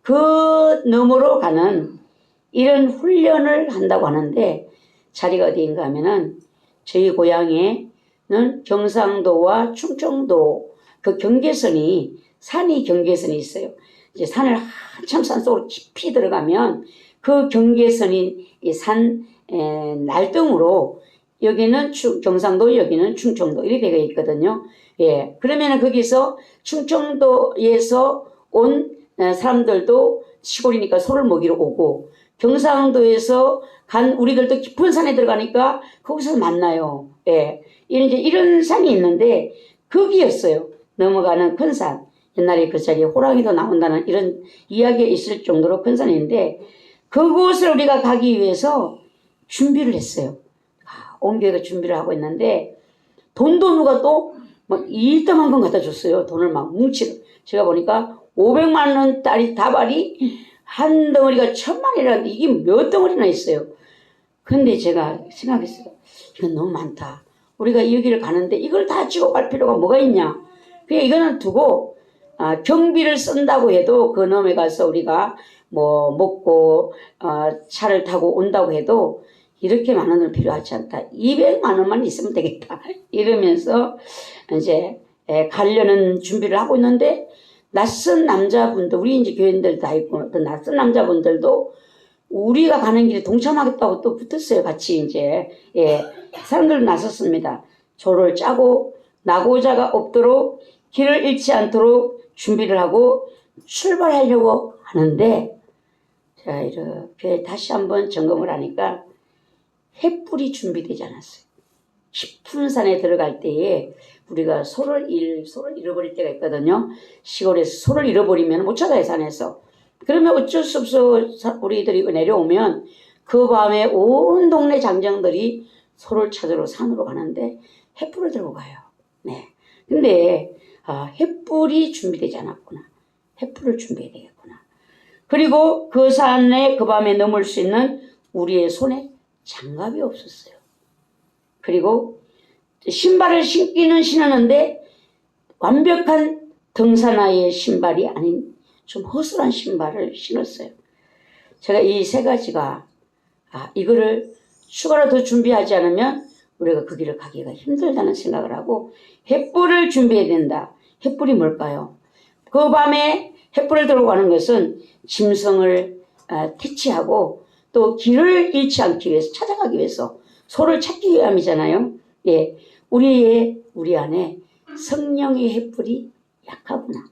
그 너머로 가는 이런 훈련을 한다고 하는데, 자리가 어디인가 하면은 저희 고향에는 경상도와 충청도 그 경계선이, 산이 경계선이 있어요. 이제 산을 한참 산속으로 깊이 들어가면 그 경계선이 이 산 날등으로 여기는 경상도, 여기는 충청도 이렇게 되어 있거든요. 예, 그러면은 거기서 충청도에서 온 사람들도 시골이니까 소를 먹이러 오고, 경상도에서 간 우리들도 깊은 산에 들어가니까 거기서 만나요. 예, 이제 이런 산이 있는데 거기였어요. 넘어가는 큰 산. 옛날에 그 자리에 호랑이도 나온다는 이런 이야기가 있을 정도로 큰 산인데, 그곳을 우리가 가기 위해서 준비를 했어요. 온 교회가 준비를 하고 있는데, 돈도 누가 또 막 일등한 갖다 줬어요. 돈을 막 뭉치고. 제가 보니까 500만 원짜리 다발이 한 덩어리가 1000만 원이라는데 이게 몇 덩어리나 있어요. 근데 제가 생각했어요. 이건 너무 많다. 우리가 여기를 가는데 이걸 다 지고 갈 필요가 뭐가 있냐. 그냥 이거는 두고 경비를 쓴다고 해도 그 넘에 가서 우리가 뭐 먹고 차를 타고 온다고 해도 이렇게 많은 돈 필요하지 않다. 200만 원만 있으면 되겠다. 이러면서 이제 가려는 준비를 하고 있는데, 낯선 남자분들, 우리 이제 교인들 다 있고 어떤 낯선 남자분들도 우리가 가는 길에 동참하겠다고 또 붙었어요. 같이 이제 사람들 나섰습니다. 조를 짜고 낙오자가 없도록 길을 잃지 않도록 준비를 하고 출발하려고 하는데, 자 이렇게 다시 한번 점검을 하니까 횃불이 준비되지 않았어요. 깊은 산에 들어갈 때에 우리가 소를 잃어버릴 때가 있거든요. 시골에서 소를 잃어버리면 못 찾아요, 산에서. 그러면 어쩔 수 없어 우리들이 내려오면 그 밤에 온 동네 장정들이 소를 찾으러 산으로 가는데 횃불을 들고 가요. 네. 근데 횃불이 준비되지 않았구나. 횃불을 준비해야 되겠구나. 그리고 그 산에 그 밤에 넘을 수 있는 우리의 손에 장갑이 없었어요. 그리고 신발을 신었는데 완벽한 등산화의 신발이 아닌 좀 허술한 신발을 신었어요. 제가 이 세 가지가 이거를 추가로 더 준비하지 않으면 우리가 그 길을 가기가 힘들다는 생각을 하고 횃불을 준비해야 된다. 횃불이 뭘까요? 그 밤에 횃불을 들고 가는 것은 짐승을 퇴치하고 또 길을 잃지 않기 위해서 찾아가기 위해서 소를 찾기 위함이잖아요. 예, 우리 안에 성령의 횃불이 약하구나.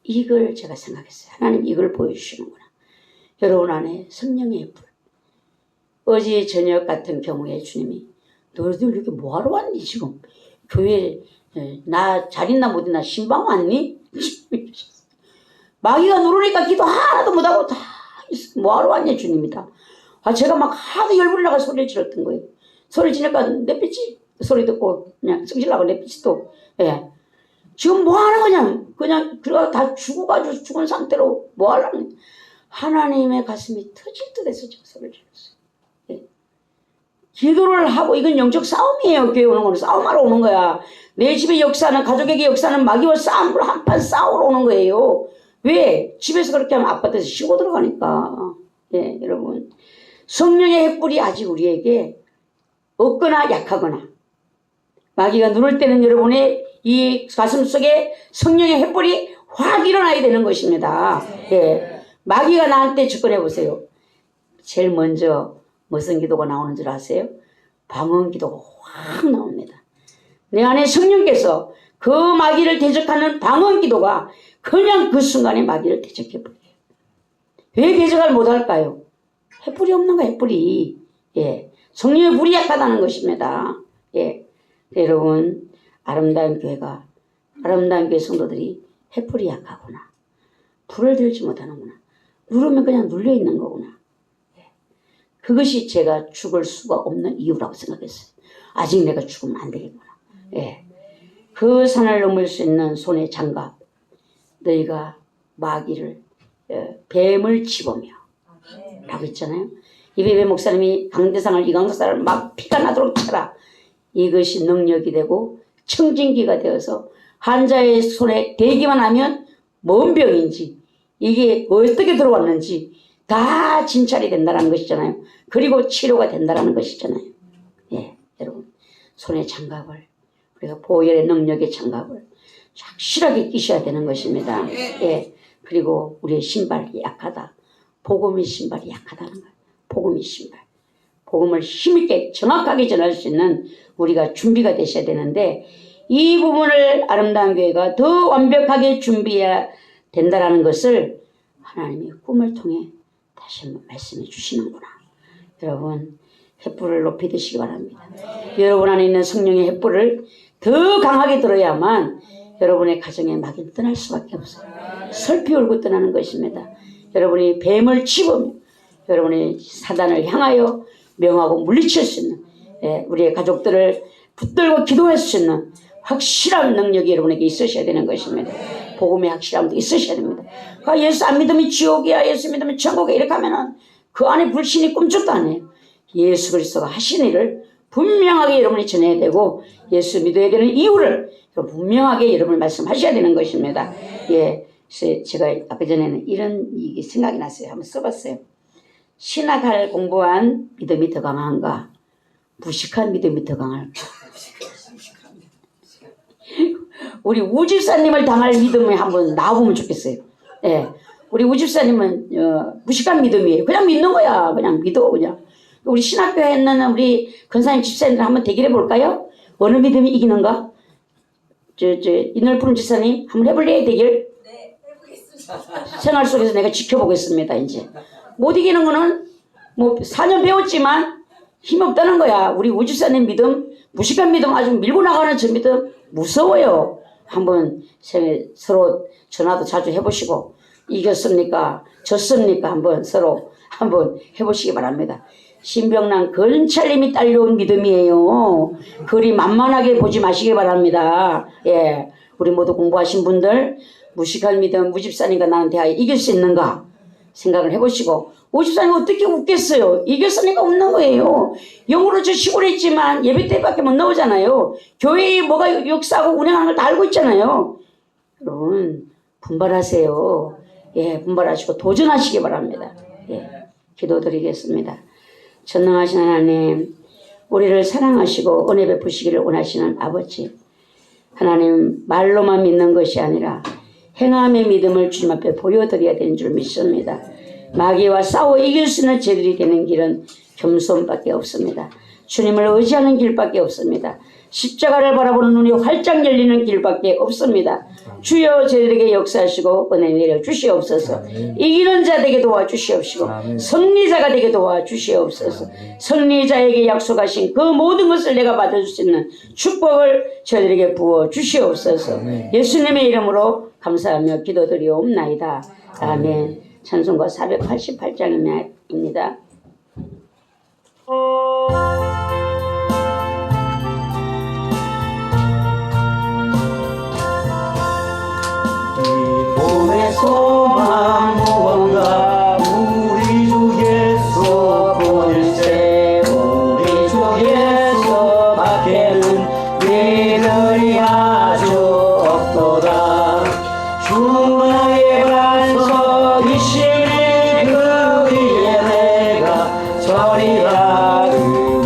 이걸 제가 생각했어요. 하나님 이걸 보여주시는구나. 여러분 안에 성령의 횃불. 어제 저녁 같은 경우에 주님이 너희들 이렇게 뭐하러 왔니 지금? 교회에 나 잘 있나 못 있나 신방 왔니? 마귀가 누르니까 기도 하나도 못하고 다 뭐하러 왔냐 주님이다. 제가 막 하도 열불이 나가 소리를 질렀던 거예요. 소리 지르니까 내빛이 소리 듣고 그냥 성질나고 내빛이 또 지금 뭐 하는 거냐? 그냥 그래가 다 죽어가지고 죽은 상태로 뭐 하려는 하나님의 가슴이 터질 듯 해서 제가 소리를 질렀어요. 기도를 하고 이건 영적 싸움이에요. 교회 오는 거는 싸움하러 오는 거야. 내 집의 역사는 가족에게 역사는 마귀와 싸움을 한판 싸우러 오는 거예요. 왜? 집에서 그렇게 하면 아파트에서 쉬고 들어가니까. 여러분 성령의 횃불이 아직 우리에게 없거나 약하거나 마귀가 누를 때는 여러분의 이 가슴 속에 성령의 횃불이 확 일어나야 되는 것입니다. 마귀가 나한테 접근해 보세요. 제일 먼저 무슨 기도가 나오는 줄 아세요? 방언 기도가 확 나옵니다. 내 안에 성령께서 그 마귀를 대적하는 방언 기도가 그냥 그 순간에 마귀를 대적해버려요. 왜 대적을 못할까요? 횃불이 없는 거예요. 횃불이. 성령의 불이 약하다는 것입니다. 여러분 아름다운 교회 성도들이 횃불이 약하구나. 불을 들지 못하는구나. 누르면 그냥 눌려있는 거구나. 그것이 제가 죽을 수가 없는 이유라고 생각했어요. 아직 내가 죽으면 안 되겠구나. 그 산을 넘을 수 있는 손의 장갑. 너희가 마귀를 뱀을 집으며 라고 했잖아요. 이베베 목사님이 강대상을 이강사를 막 피가 나도록 쳐라. 이것이 능력이 되고 청진기가 되어서 환자의 손에 대기만 하면 뭔 병인지 이게 어떻게 들어왔는지 다 진찰이 된다는 것이잖아요. 그리고 치료가 된다는 것이잖아요. 여러분 손의 장갑을 우리가 보혈의 능력의 장갑을 확실하게 끼셔야 되는 것입니다. 그리고 우리의 신발이 약하다. 복음의 신발이 약하다는 거예요. 복음의 신발. 복음을 힘있게 정확하게 전할 수 있는 우리가 준비가 되셔야 되는데 이 부분을 아름다운 교회가 더 완벽하게 준비해야 된다는 것을 하나님의 꿈을 통해 다시 한번 말씀해 주시는구나. 여러분 횃불을 높이 드시기 바랍니다. 여러분 안에 있는 성령의 횃불을 더 강하게 들어야만 여러분의 가정에 마귀는 떠날 수밖에 없어요. 설피 울고 떠나는 것입니다. 여러분이 뱀을 집으며 여러분이 사단을 향하여 명하고 물리칠 수 있는 우리의 가족들을 붙들고 기도할 수 있는 확실한 능력이 여러분에게 있으셔야 되는 것입니다. 복음의 확실함도 있으셔야 됩니다. 예수 안 믿으면 지옥이야, 예수 믿으면 천국이야 이렇게 하면은 그 안에 불신이 꿈쩍도 안 해요. 예수 그리스도가 하신 일을 분명하게 여러분이 전해야 되고 예수 믿어야 되는 이유를 분명하게 여러분이 말씀하셔야 되는 것입니다. 제가 아까 전에는 이런 생각이 났어요. 한번 써봤어요. 신학을 공부한 믿음이 더 강한가? 무식한 믿음이 더 강할까? 우리 우집사님을 당할 믿음이 한번 나와보면 좋겠어요. 우리 우집사님은 무식한 믿음이에요. 그냥 믿는 거야. 그냥 믿어. 그냥. 우리 신학교에 있는 우리 권사님 집사님들 한번 대결해 볼까요? 어느 믿음이 이기는가? 이늘푸른 집사님 한번 해볼래요 대결? 네, 해보겠습니다. 생활 속에서 내가 지켜보겠습니다. 이제 못 이기는 거는 뭐 4년 배웠지만 힘없다는 거야. 우리 우집사님 믿음, 무식한 믿음 아주 밀고 나가는 저 믿음 무서워요. 한번 서로 전화도 자주 해보시고 이겼습니까? 졌습니까? 한번 서로 한번 해보시기 바랍니다. 신병난 건찰님이 딸려온 믿음이에요. 그리 만만하게 보지 마시기 바랍니다. 예, 우리 모두 공부하신 분들 무식한 믿음 무집사님과 나는 대하여 이길 수 있는가 생각을 해보시고, 오집사님 어떻게 웃겠어요? 이겼으니까 웃는 거예요. 영으로 저 시골에 있지만 예배 때밖에 못 나오잖아요. 교회에 뭐가 역사하고 운영하는 걸 다 알고 있잖아요. 여러분 분발하세요. 예, 분발하시고 도전하시기 바랍니다. 예, 기도드리겠습니다. 전능하신 하나님, 우리를 사랑하시고 은혜 베푸시기를 원하시는 아버지, 하나님 말로만 믿는 것이 아니라 행함의 믿음을 주님 앞에 보여드려야 되는 줄 믿습니다. 마귀와 싸워 이길 수 있는 저들이 되는 길은 겸손밖에 없습니다. 주님을 의지하는 길밖에 없습니다. 십자가를 바라보는 눈이 활짝 열리는 길밖에 없습니다. 주여 저들에게 역사하시고 은혜 내려 주시옵소서. 이기는 자 되게 도와주시옵시고 승리자가 되게 도와주시옵소서. 승리자에게 약속하신 그 모든 것을 내가 받을 수 있는 축복을 저들에게 부어 주시옵소서. 예수님의 이름으로 감사하며 기도드리옵나이다. 아멘. 찬송가 488장입니다. 봄의 소망 무언가 우리 주 예수 보일세. 우리 주 예수 밖에는 믿음이 아주 없도다. 주나의 반석이시니 그 위에 내가 서리라. 그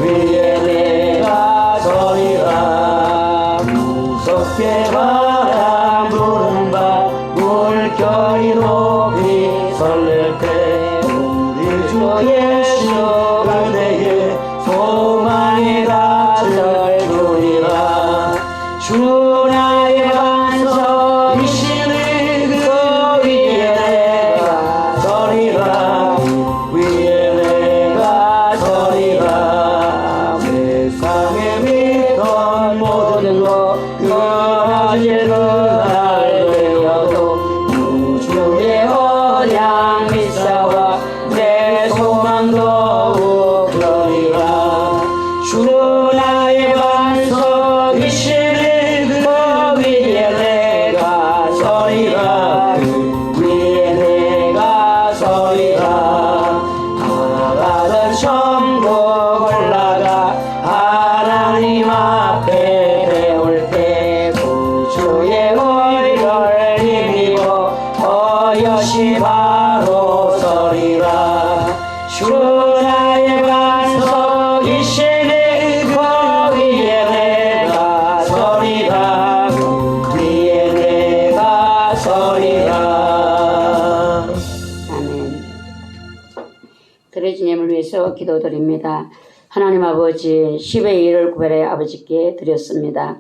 위에 내가 서리라. 무섭게 바람 부는 밤 물결이 높이 설렐 때 우리 주 예수 은혜의 소망의 낯을 주리라. 주 나의 반석이시니 그 위에 내가 서리라. 위에 내가 서리라. 세상에 믿던 모든 것 끊어질 그날 되어도 우주의 언약 믿사와 내 소망 더욱 그리라. 주 나의 반석이시니 그 위에 내가 서리라. 그 위에 내가 서리라. 하나는 천국 올라가 하나님 앞에 배울 때 구주의 의를 힘입어 어여시 바로 서리라. 주 나의 반석이시니 그 위에 내가 서리라. 그 위에 내가 서리라. 아멘. 드레지님을 위해서 기도드립니다. 하나님 아버지, 10의 1을 구별해 아버지께 드렸습니다.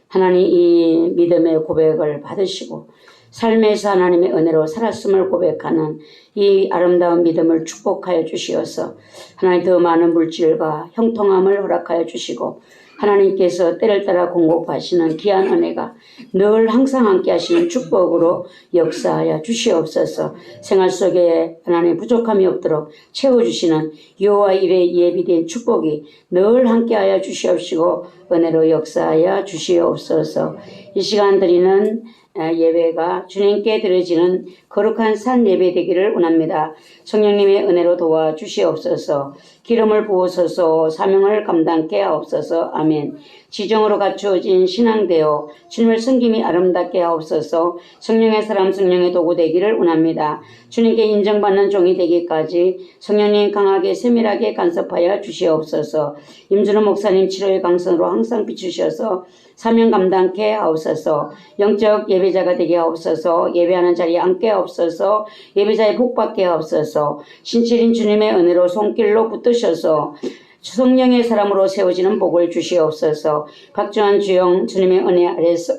하나님 이 믿음의 고백을 받으시고 삶에서 하나님의 은혜로 살았음을 고백하는 이 아름다운 믿음을 축복하여 주시어서 하나님 더 많은 물질과 형통함을 허락하여 주시고 하나님께서 때를 따라 공급하시는 귀한 은혜가 늘 항상 함께 하시는 축복으로 역사하여 주시옵소서. 생활 속에 하나님 부족함이 없도록 채워주시는 여호와 일에 예비된 축복이 늘 함께하여 주시옵시고 은혜로 역사하여 주시옵소서. 이 시간 드리는 예배가 주님께 드려지는 거룩한 산 예배 되기를 원합니다. 성령님의 은혜로 도와주시옵소서. 기름을 부으소서. 사명을 감당케 하옵소서. 아멘. 지정으로 갖추어진 신앙되어 주님을 섬김이 아름답게 하옵소서. 성령의 사람 성령의 도구 되기를 원합니다. 주님께 인정받는 종이 되기까지 성령님 강하게 세밀하게 간섭하여 주시옵소서. 임준호 목사님 치료의 강선으로 항상 비추셔서 사명 감당케 하옵소서. 영적 예배자가 되게 하옵소서. 예배하는 자리에 앉게 하옵소서. 예배자의 복받게 하옵소서. 신실인 주님의 은혜로 손길로 붙드셔서 성령의 사람으로 세워지는 복을 주시옵소서. 박주한 주영 주님의 은혜 아래서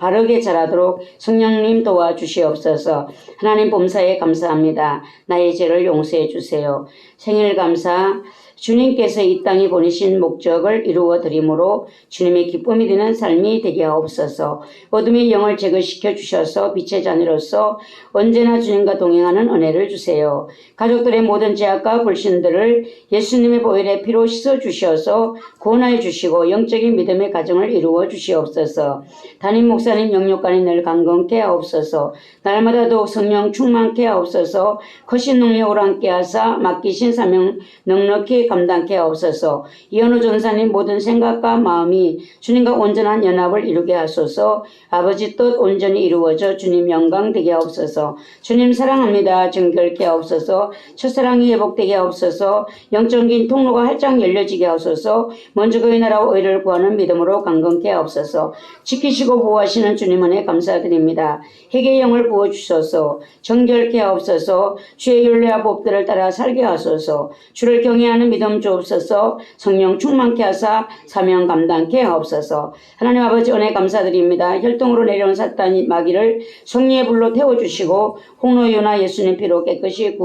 바르게 자라도록 성령님 도와주시옵소서. 하나님 범사에 감사합니다. 나의 죄를 용서해 주세요. 생일 감사. 주님께서 이 땅에 보내신 목적을 이루어 드림으로 주님의 기쁨이 되는 삶이 되게 하옵소서. 어둠의 영을 제거시켜 주셔서 빛의 자녀로서 언제나 주님과 동행하는 은혜를 주세요. 가족들의 모든 죄악과 불신들을 예수님의 보혈의 피로 씻어 주셔서 구원하여 주시고 영적인 믿음의 가정을 이루어 주시옵소서. 담임 목사님 영육간이 늘 강건케 하옵소서. 날마다 더욱 성령 충만케 하옵소서. 거신 능력으로 함께 하사 맡기신 사명 넉넉히 감당케 하옵소서. 이현우 전사님 모든 생각과 마음이 주님과 온전한 연합을 이루게 하소서. 아버지 뜻 온전히 이루어져 주님 영광 되게 하옵소서. 주님 사랑합니다. 정결케 하옵소서. 첫사랑이 회복되게 하옵소서. 영적인 통로가 활짝 열려지게 하옵소서. 먼저 그의 나라와 의를 구하는 믿음으로 강건케 하옵소서. 지키시고 보호하시는 주님 은혜 감사드립니다. 회개의 영을 부어주소서. 정결케 하옵소서. 주의 율례와 법들을 따라 살게 하소서. 주를 경외하는 믿음 주옵소서. 성령 충만케 하사 사명 감당케 하옵소서. 하나님 아버지 은혜 감사드립니다. 혈통으로 내려온 사탄 마귀를 성령의 불로 태워주시고 홍로유나 예수님 피로 깨끗이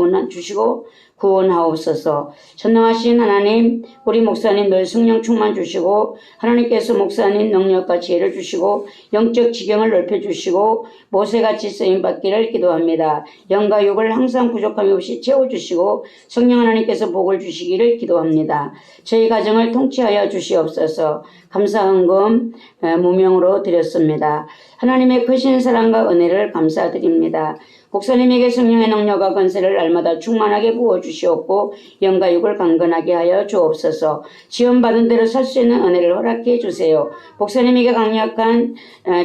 구원하옵소서. 전능하신 하나님, 우리 목사님 늘 성령 충만 주시고 하나님께서 목사님 능력과 지혜를 주시고 영적 지경을 넓혀주시고 모세같이 쓰임받기를 기도합니다. 영과 육을 항상 부족함이 없이 채워주시고 성령 하나님께서 복을 주시기를 기도합니다. 저희 가정을 통치하여 주시옵소서. 감사헌금 무명으로 드렸습니다. 하나님의 크신 사랑과 은혜를 감사드립니다. 목사님에게 성령의 능력과 권세를 날마다 충만하게 부어주시옵고 영과 육을 강건하게 하여 주옵소서. 지원받은 대로 설 수 있는 은혜를 허락해 주세요. 목사님에게 강력한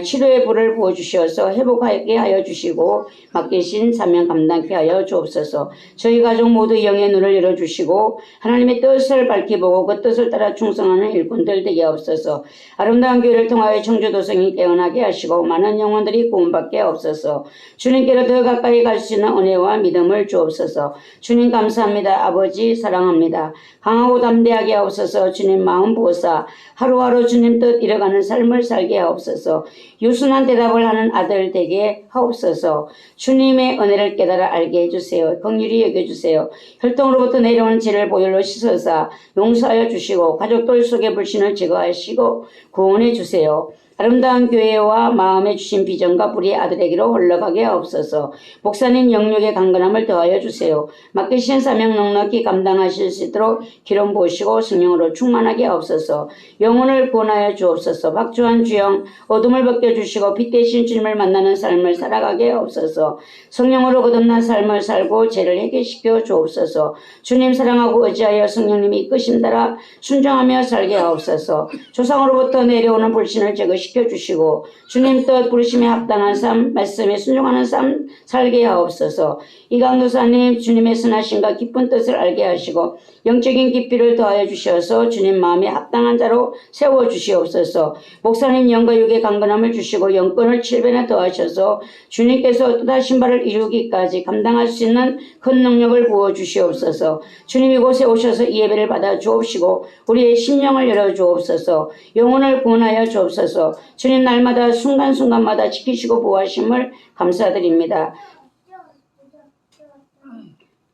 치료의 불을 부어주셔서 회복하게 하여 주시고 맡기신 사명 감당케 하여 주옵소서. 저희 가족 모두 영의 눈을 열어주시고 하나님의 뜻을 밝히 보고 그 뜻을 따라 충성하는 일꾼들 되게 하옵소서. 아름다운 교회를 통하여 청주도성이 깨어나게 하시고 많은 영혼들이 구원받게 하옵소서. 주님께로 더 가까이 갈 수 있는 은혜와 믿음을 주옵소서. 주님 감사합니다. 아버지 사랑합니다. 강하고 담대하게 하옵소서. 주님 마음 부어사 하루하루 주님 뜻 이뤄가는 삶을 살게 하옵소서. 유순한 대답을 하는 아들 되게 하옵소서. 주님의 은혜를 깨달아 알게 해주세요. 긍휼히 여겨주세요. 혈통으로부터 내려오는 죄를 보혈로 씻어사 용서하여 주시고 가족들 속의 불신을 제거하시고 구원해 주세요. 아름다운 교회와 마음에 주신 비전과 불의 아들에게로 흘러가게 하옵소서. 목사님 영역의 강건함을 더하여 주세요. 맡기신 사명 넉넉히 감당하실 수 있도록 기름 부으시고 성령으로 충만하게 하옵소서. 영혼을 구원하여 주옵소서. 박주한 주영 어둠을 벗겨주시고 빛 대신 주님을 만나는 삶을 살아가게 하옵소서. 성령으로 거듭난 삶을 살고 죄를 해결시켜 주옵소서. 주님 사랑하고 의지하여 성령님이 이끄심 따라 순종하며 살게 하옵소서. 조상으로부터 내려오는 불신을 제거시켜 주시고 주님 뜻 부르심에 합당한 삶 말씀에 순종하는 삶 살게 하옵소서. 이강도사님 주님의 선하심과 깊은 뜻을 알게 하시고 영적인 깊이를 더하여 주셔서 주님 마음에 합당한 자로 세워 주시옵소서. 목사님 영과 육의 강건함을 주시고 영권을 7배나 더하셔서 주님께서 뜻하신 바를 이루기까지 감당할 수 있는 큰 능력을 부어 주시옵소서. 주님 이곳에 오셔서 이 예배를 받아 주옵시고 우리의 심령을 열어 주옵소서. 영혼을 구원하여 주옵소서. 주님 날마다 순간순간마다 지키시고 보호하심을 감사드립니다.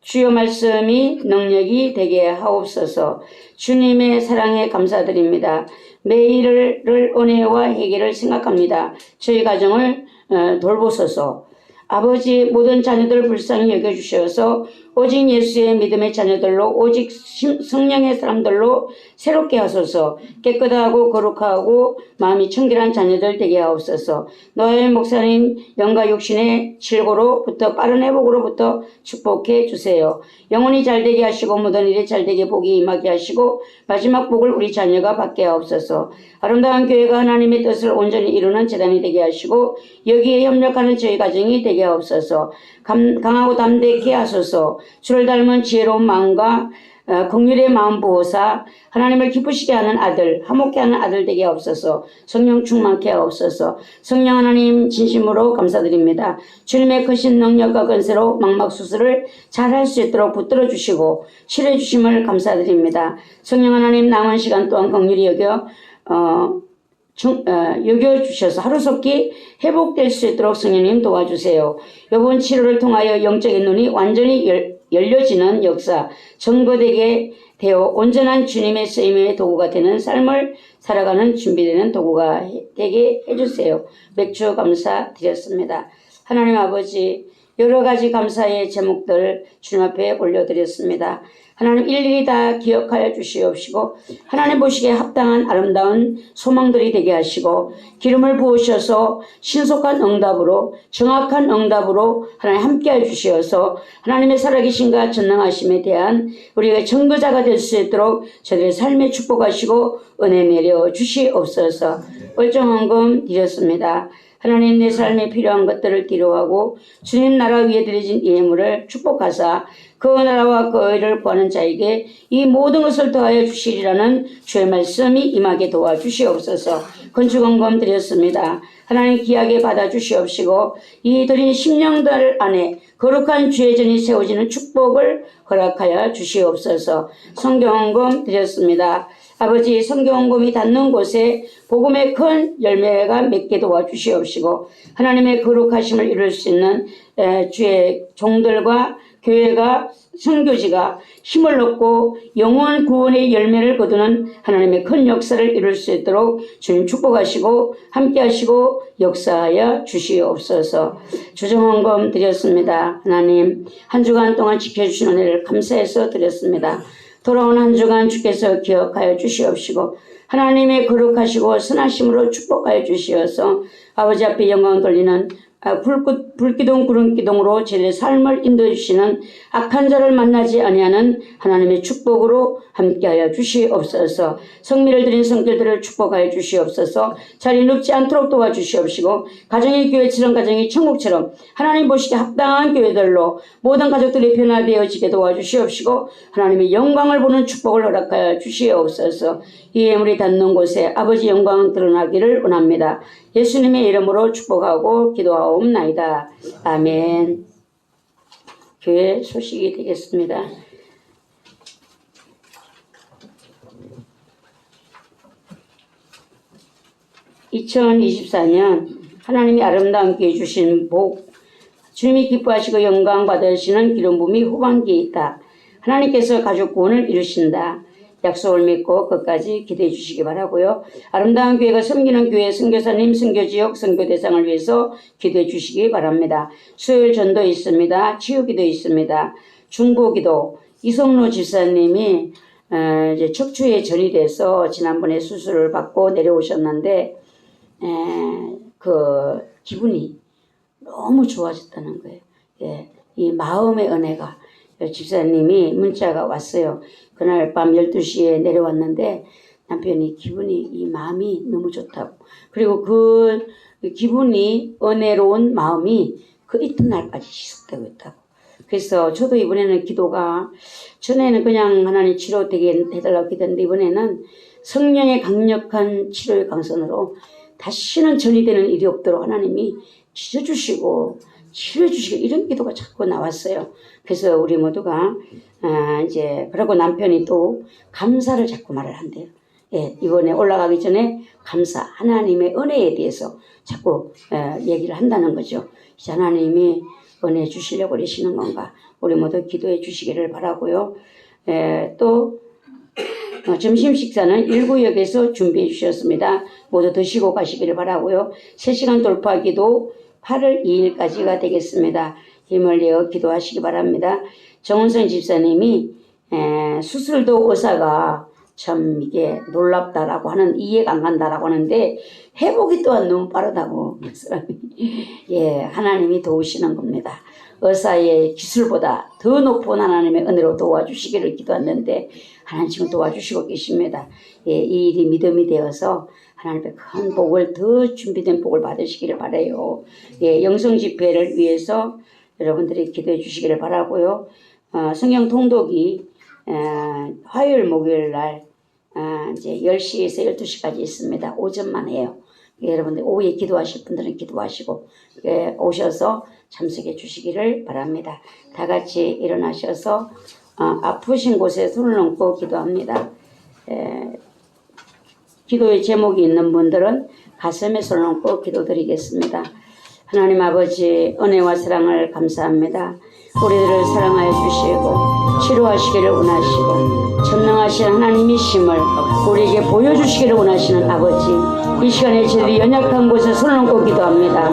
주여 말씀이 능력이 되게 하옵소서. 주님의 사랑에 감사드립니다. 매일을 은혜와 회개를 생각합니다. 저희 가정을 돌보소서. 아버지 모든 자녀들 불쌍히 여겨주셔서 오직 예수의 믿음의 자녀들로 오직 성령의 사람들로 새롭게 하소서. 깨끗하고 거룩하고 마음이 청결한 자녀들 되게 하옵소서. 노아의 목사님 영과 육신의 질고로부터 빠른 회복으로부터 축복해 주세요. 영혼이 잘되게 하시고 모든 일이 잘되게 복이 임하게 하시고 마지막 복을 우리 자녀가 받게 하옵소서. 아름다운 교회가 하나님의 뜻을 온전히 이루는 재단이 되게 하시고 여기에 협력하는 저희 가정이 되게 하옵소서. 강하고 담대케 하소서. 주를 닮은 지혜로운 마음과 긍휼의 마음 부어사 하나님을 기쁘시게 하는 아들, 화목케 하는 아들 되게 하옵소서. 성령 충만케 하옵소서. 성령 하나님 진심으로 감사드립니다. 주님의 크신 능력과 권세로 망막수술을 잘할 수 있도록 붙들어 주시고 치료해 주심을 감사드립니다. 성령 하나님 남은 시간 동안 긍휼히 여겨 여겨주셔서 하루속히 회복될 수 있도록 성령님 도와주세요. 이번 치료를 통하여 영적인 눈이 완전히 열려지는 역사, 정거되게 되어 온전한 주님의 쓰임의 도구가 되는 삶을 살아가는 준비되는 도구가 되게 해주세요. 맥주 감사드렸습니다. 하나님 아버지, 여러 가지 감사의 제목들 주님 앞에 올려드렸습니다. 하나님 일일이 다 기억하여 주시옵시고 하나님 보시기에 합당한 아름다운 소망들이 되게 하시고 기름을 부으셔서 신속한 응답으로 정확한 응답으로 하나님 함께해 주시어서 하나님의 살아계신과 전능하심에 대한 우리가 증거자가 될 수 있도록 저들의 삶에 축복하시고 은혜 내려 주시옵소서. 월정헌금 드렸습니다. 하나님 내 삶에 필요한 것들을 뒤로하고 주님 나라 위에 드려진 이 예물을 축복하사 그 나라와 그 의를 구하는 자에게 이 모든 것을 더하여 주시리라는 주의 말씀이 임하게 도와주시옵소서. 건축헌금 드렸습니다. 하나님 귀하게 받아주시옵시고 이 드린 심령들 안에 거룩한 주의 전이 세워지는 축복을 허락하여 주시옵소서. 성경헌금 드렸습니다. 아버지 성경헌금이 닿는 곳에 복음의 큰 열매가 맺게 도와주시옵시고 하나님의 거룩하심을 이룰 수 있는 주의 종들과 교회가 선교지가 힘을 얻고 영원 구원의 열매를 거두는 하나님의 큰 역사를 이룰 수 있도록 주님 축복하시고 함께하시고 역사하여 주시옵소서. 주정헌금 드렸습니다. 하나님 한 주간 동안 지켜주신 은혜를 감사해서 드렸습니다. 돌아온 한 주간 주께서 기억하여 주시옵시고 하나님의 거룩하시고 선하심으로 축복하여 주시어서 아버지 앞에 영광 돌리는 불기둥 구름기둥으로 제 삶을 인도해 주시는 악한 자를 만나지 아니하는 하나님의 축복으로 함께하여 주시옵소서. 성미를 드린 성결들을 축복하여 주시옵소서. 자리 눕지 않도록 도와주시옵시고 가정의 교회처럼 가정이 천국처럼 하나님 보시기에 합당한 교회들로 모든 가족들이 변화되어지게 도와주시옵시고 하나님의 영광을 보는 축복을 허락하여 주시옵소서. 이 예물이 닿는 곳에 아버지 영광 드러나기를 원합니다. 예수님의 이름으로 축복하고 기도하옵나이다. 아멘. 교회 소식이 되겠습니다. (2024년) 하나님이 아름다운 교회 주신 복, 주님이 기뻐하시고 영광 받으시는 기름 부음이 후반기에 있다. 하나님께서 가족 구원을 이루신다. 약속을 믿고 끝까지 기대해 주시기 바라고요. 아름다운 교회가 섬기는 교회 선교사님, 선교지역, 선교대상을 위해서 기도해 주시기 바랍니다. 수요일 전도 있습니다. 치유기도 있습니다. 중보기도. 이성로 집사님이 이제 척추에 전이 돼서 지난번에 수술을 받고 내려오셨는데 그 기분이 너무 좋아졌다는 거예요. 예, 이 마음의 은혜가 집사님이 문자가 왔어요. 그날 밤 12시에 내려왔는데 남편이 이 마음이 너무 좋다고. 그리고 그 기분이 은혜로운 마음이 그 이튿날까지 지속되고 있다고. 그래서 저도 이번에는 기도가 전에는 그냥 하나님 치료되게 해달라고 기도했는데 이번에는 성령의 강력한 치료의 강선으로 다시는 전이 되는 일이 없도록 하나님이 지져주시고 치료해주시고 이런 기도가 자꾸 나왔어요. 그래서 우리 모두가 이제 그리고 남편이 또 감사를 자꾸 말을 한대요. 예, 이번에 올라가기 전에 감사, 하나님의 은혜에 대해서 자꾸 얘기를 한다는 거죠. 이제 하나님이 은혜 주시려고 그러시는 건가? 우리 모두 기도해 주시기를 바라고요. 또 점심 식사는 1구역에서 준비해 주셨습니다. 모두 드시고 가시기를 바라고요. 3시간 돌파 기도 8월 2일까지가 되겠습니다. 힘을 내어 기도하시기 바랍니다. 정은성 집사님이 수술도 의사가 참 이게 놀랍다라고 하는 이해가 안 간다라고 하는데 회복이 또한 너무 빠르다고 그 사람이 예 하나님이 도우시는 겁니다. 의사의 기술보다 더 높은 하나님의 은혜로 도와주시기를 기도했는데 하나님 지금 도와주시고 계십니다. 예, 이 일이 믿음이 되어서 하나님의 큰 복을 더 준비된 복을 받으시기를 바라요. 예, 영성 집회를 위해서 여러분들이 기도해 주시기를 바라고요. 성경 통독이 화요일 목요일 날 이제 10시에서 12시까지 있습니다. 오전만 해요. 예, 여러분들 오후에 기도하실 분들은 기도하시고 예, 오셔서 참석해 주시기를 바랍니다. 다 같이 일어나셔서 아프신 곳에 손을 얹고 기도합니다. 기도의 제목이 있는 분들은 가슴에 손을 얹고 기도드리겠습니다. 하나님 아버지 은혜와 사랑을 감사합니다. 우리들을 사랑하여 주시고 치료하시기를 원하시고 전능하신 하나님이심을 우리에게 보여주시기를 원하시는 아버지, 이 시간에 저희들이 연약한 곳에 손을 얹고 기도합니다.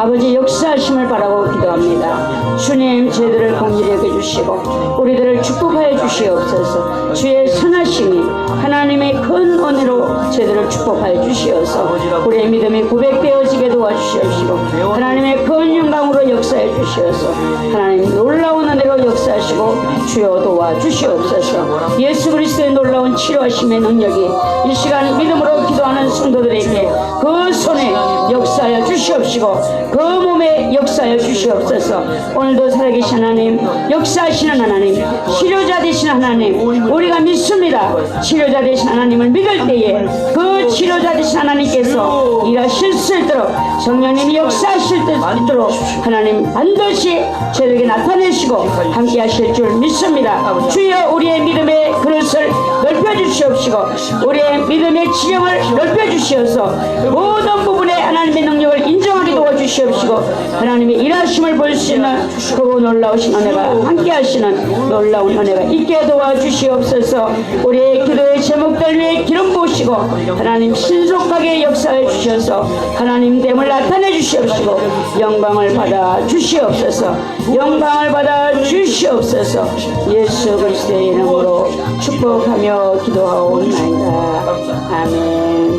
아버지 역사하심을 바라고 기도합니다. 주님 저희들을 공의히 여겨주시고 우리들을 축복하여 주시옵소서. 주의 선하심이 하나님의 큰 은혜로 저희들을 축복하여 주시어서 우리의 믿음이 고백되어지게 도와주시옵시고 하나님의 큰 영광으로 역사해 주시어서 하나님 놀라운 은혜로 역사하시고 주여 도와주시옵소서. 예수 그리스도의 놀라운 치료하심의 능력이 이 시간 믿음으로 기도하는 성도들에게 그 손에 역사하여 주시옵시고 그 몸에 역사하여 주시옵소서. 오늘도 살아계신 하나님, 역사하시는 하나님, 치료자 되신 하나님, 우리가 믿습니다. 치료자 되신 하나님을 믿을 때에 그 치료자 되신 하나님께서 일하실 수 있도록 성령님이 역사하실 수 있도록 하나님 반드시 저에게 나타내시고 함께 하실 줄 믿습니다. 주여 우리의 믿음의 그릇을 넓혀주시옵시고 우리의 믿음의 지경을 넓혀주시어서 모든 부분에 하나님의 능력을 인정하게 도와주시옵시고 하나님의 일하심을 볼 수 있는 그 놀라우신 은혜가 함께 하시는 놀라운 은혜가 있게 도와주시옵소서. 우리의 기도의 제목들 위에 기름 부으시고 하나님 신속하게 역사해 주셔서 하나님 됨을 나타내 주시옵시고 영광을 받아 주시옵소서. 영광을 받아 주시옵소서. 예수 그리스도의 이름으로 축복하며 기도하옵나이다. 아멘.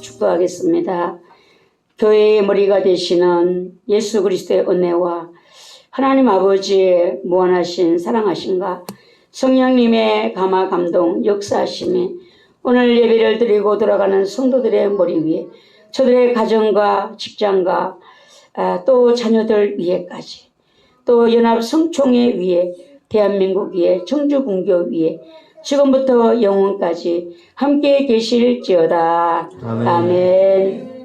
축도하겠습니다. 교회의 머리가 되시는 예수 그리스도의 은혜와 하나님 아버지의 무한하신 사랑하심과 성령님의 감화 감동 역사하심에 오늘 예배를 드리고 돌아가는 성도들의 머리 위에 저들의 가정과 직장과 또 자녀들 위에까지 또 연합 성총회 위에 대한민국 위에 청주군교 위에 지금부터 영원까지 함께 계실지어다. 아멘.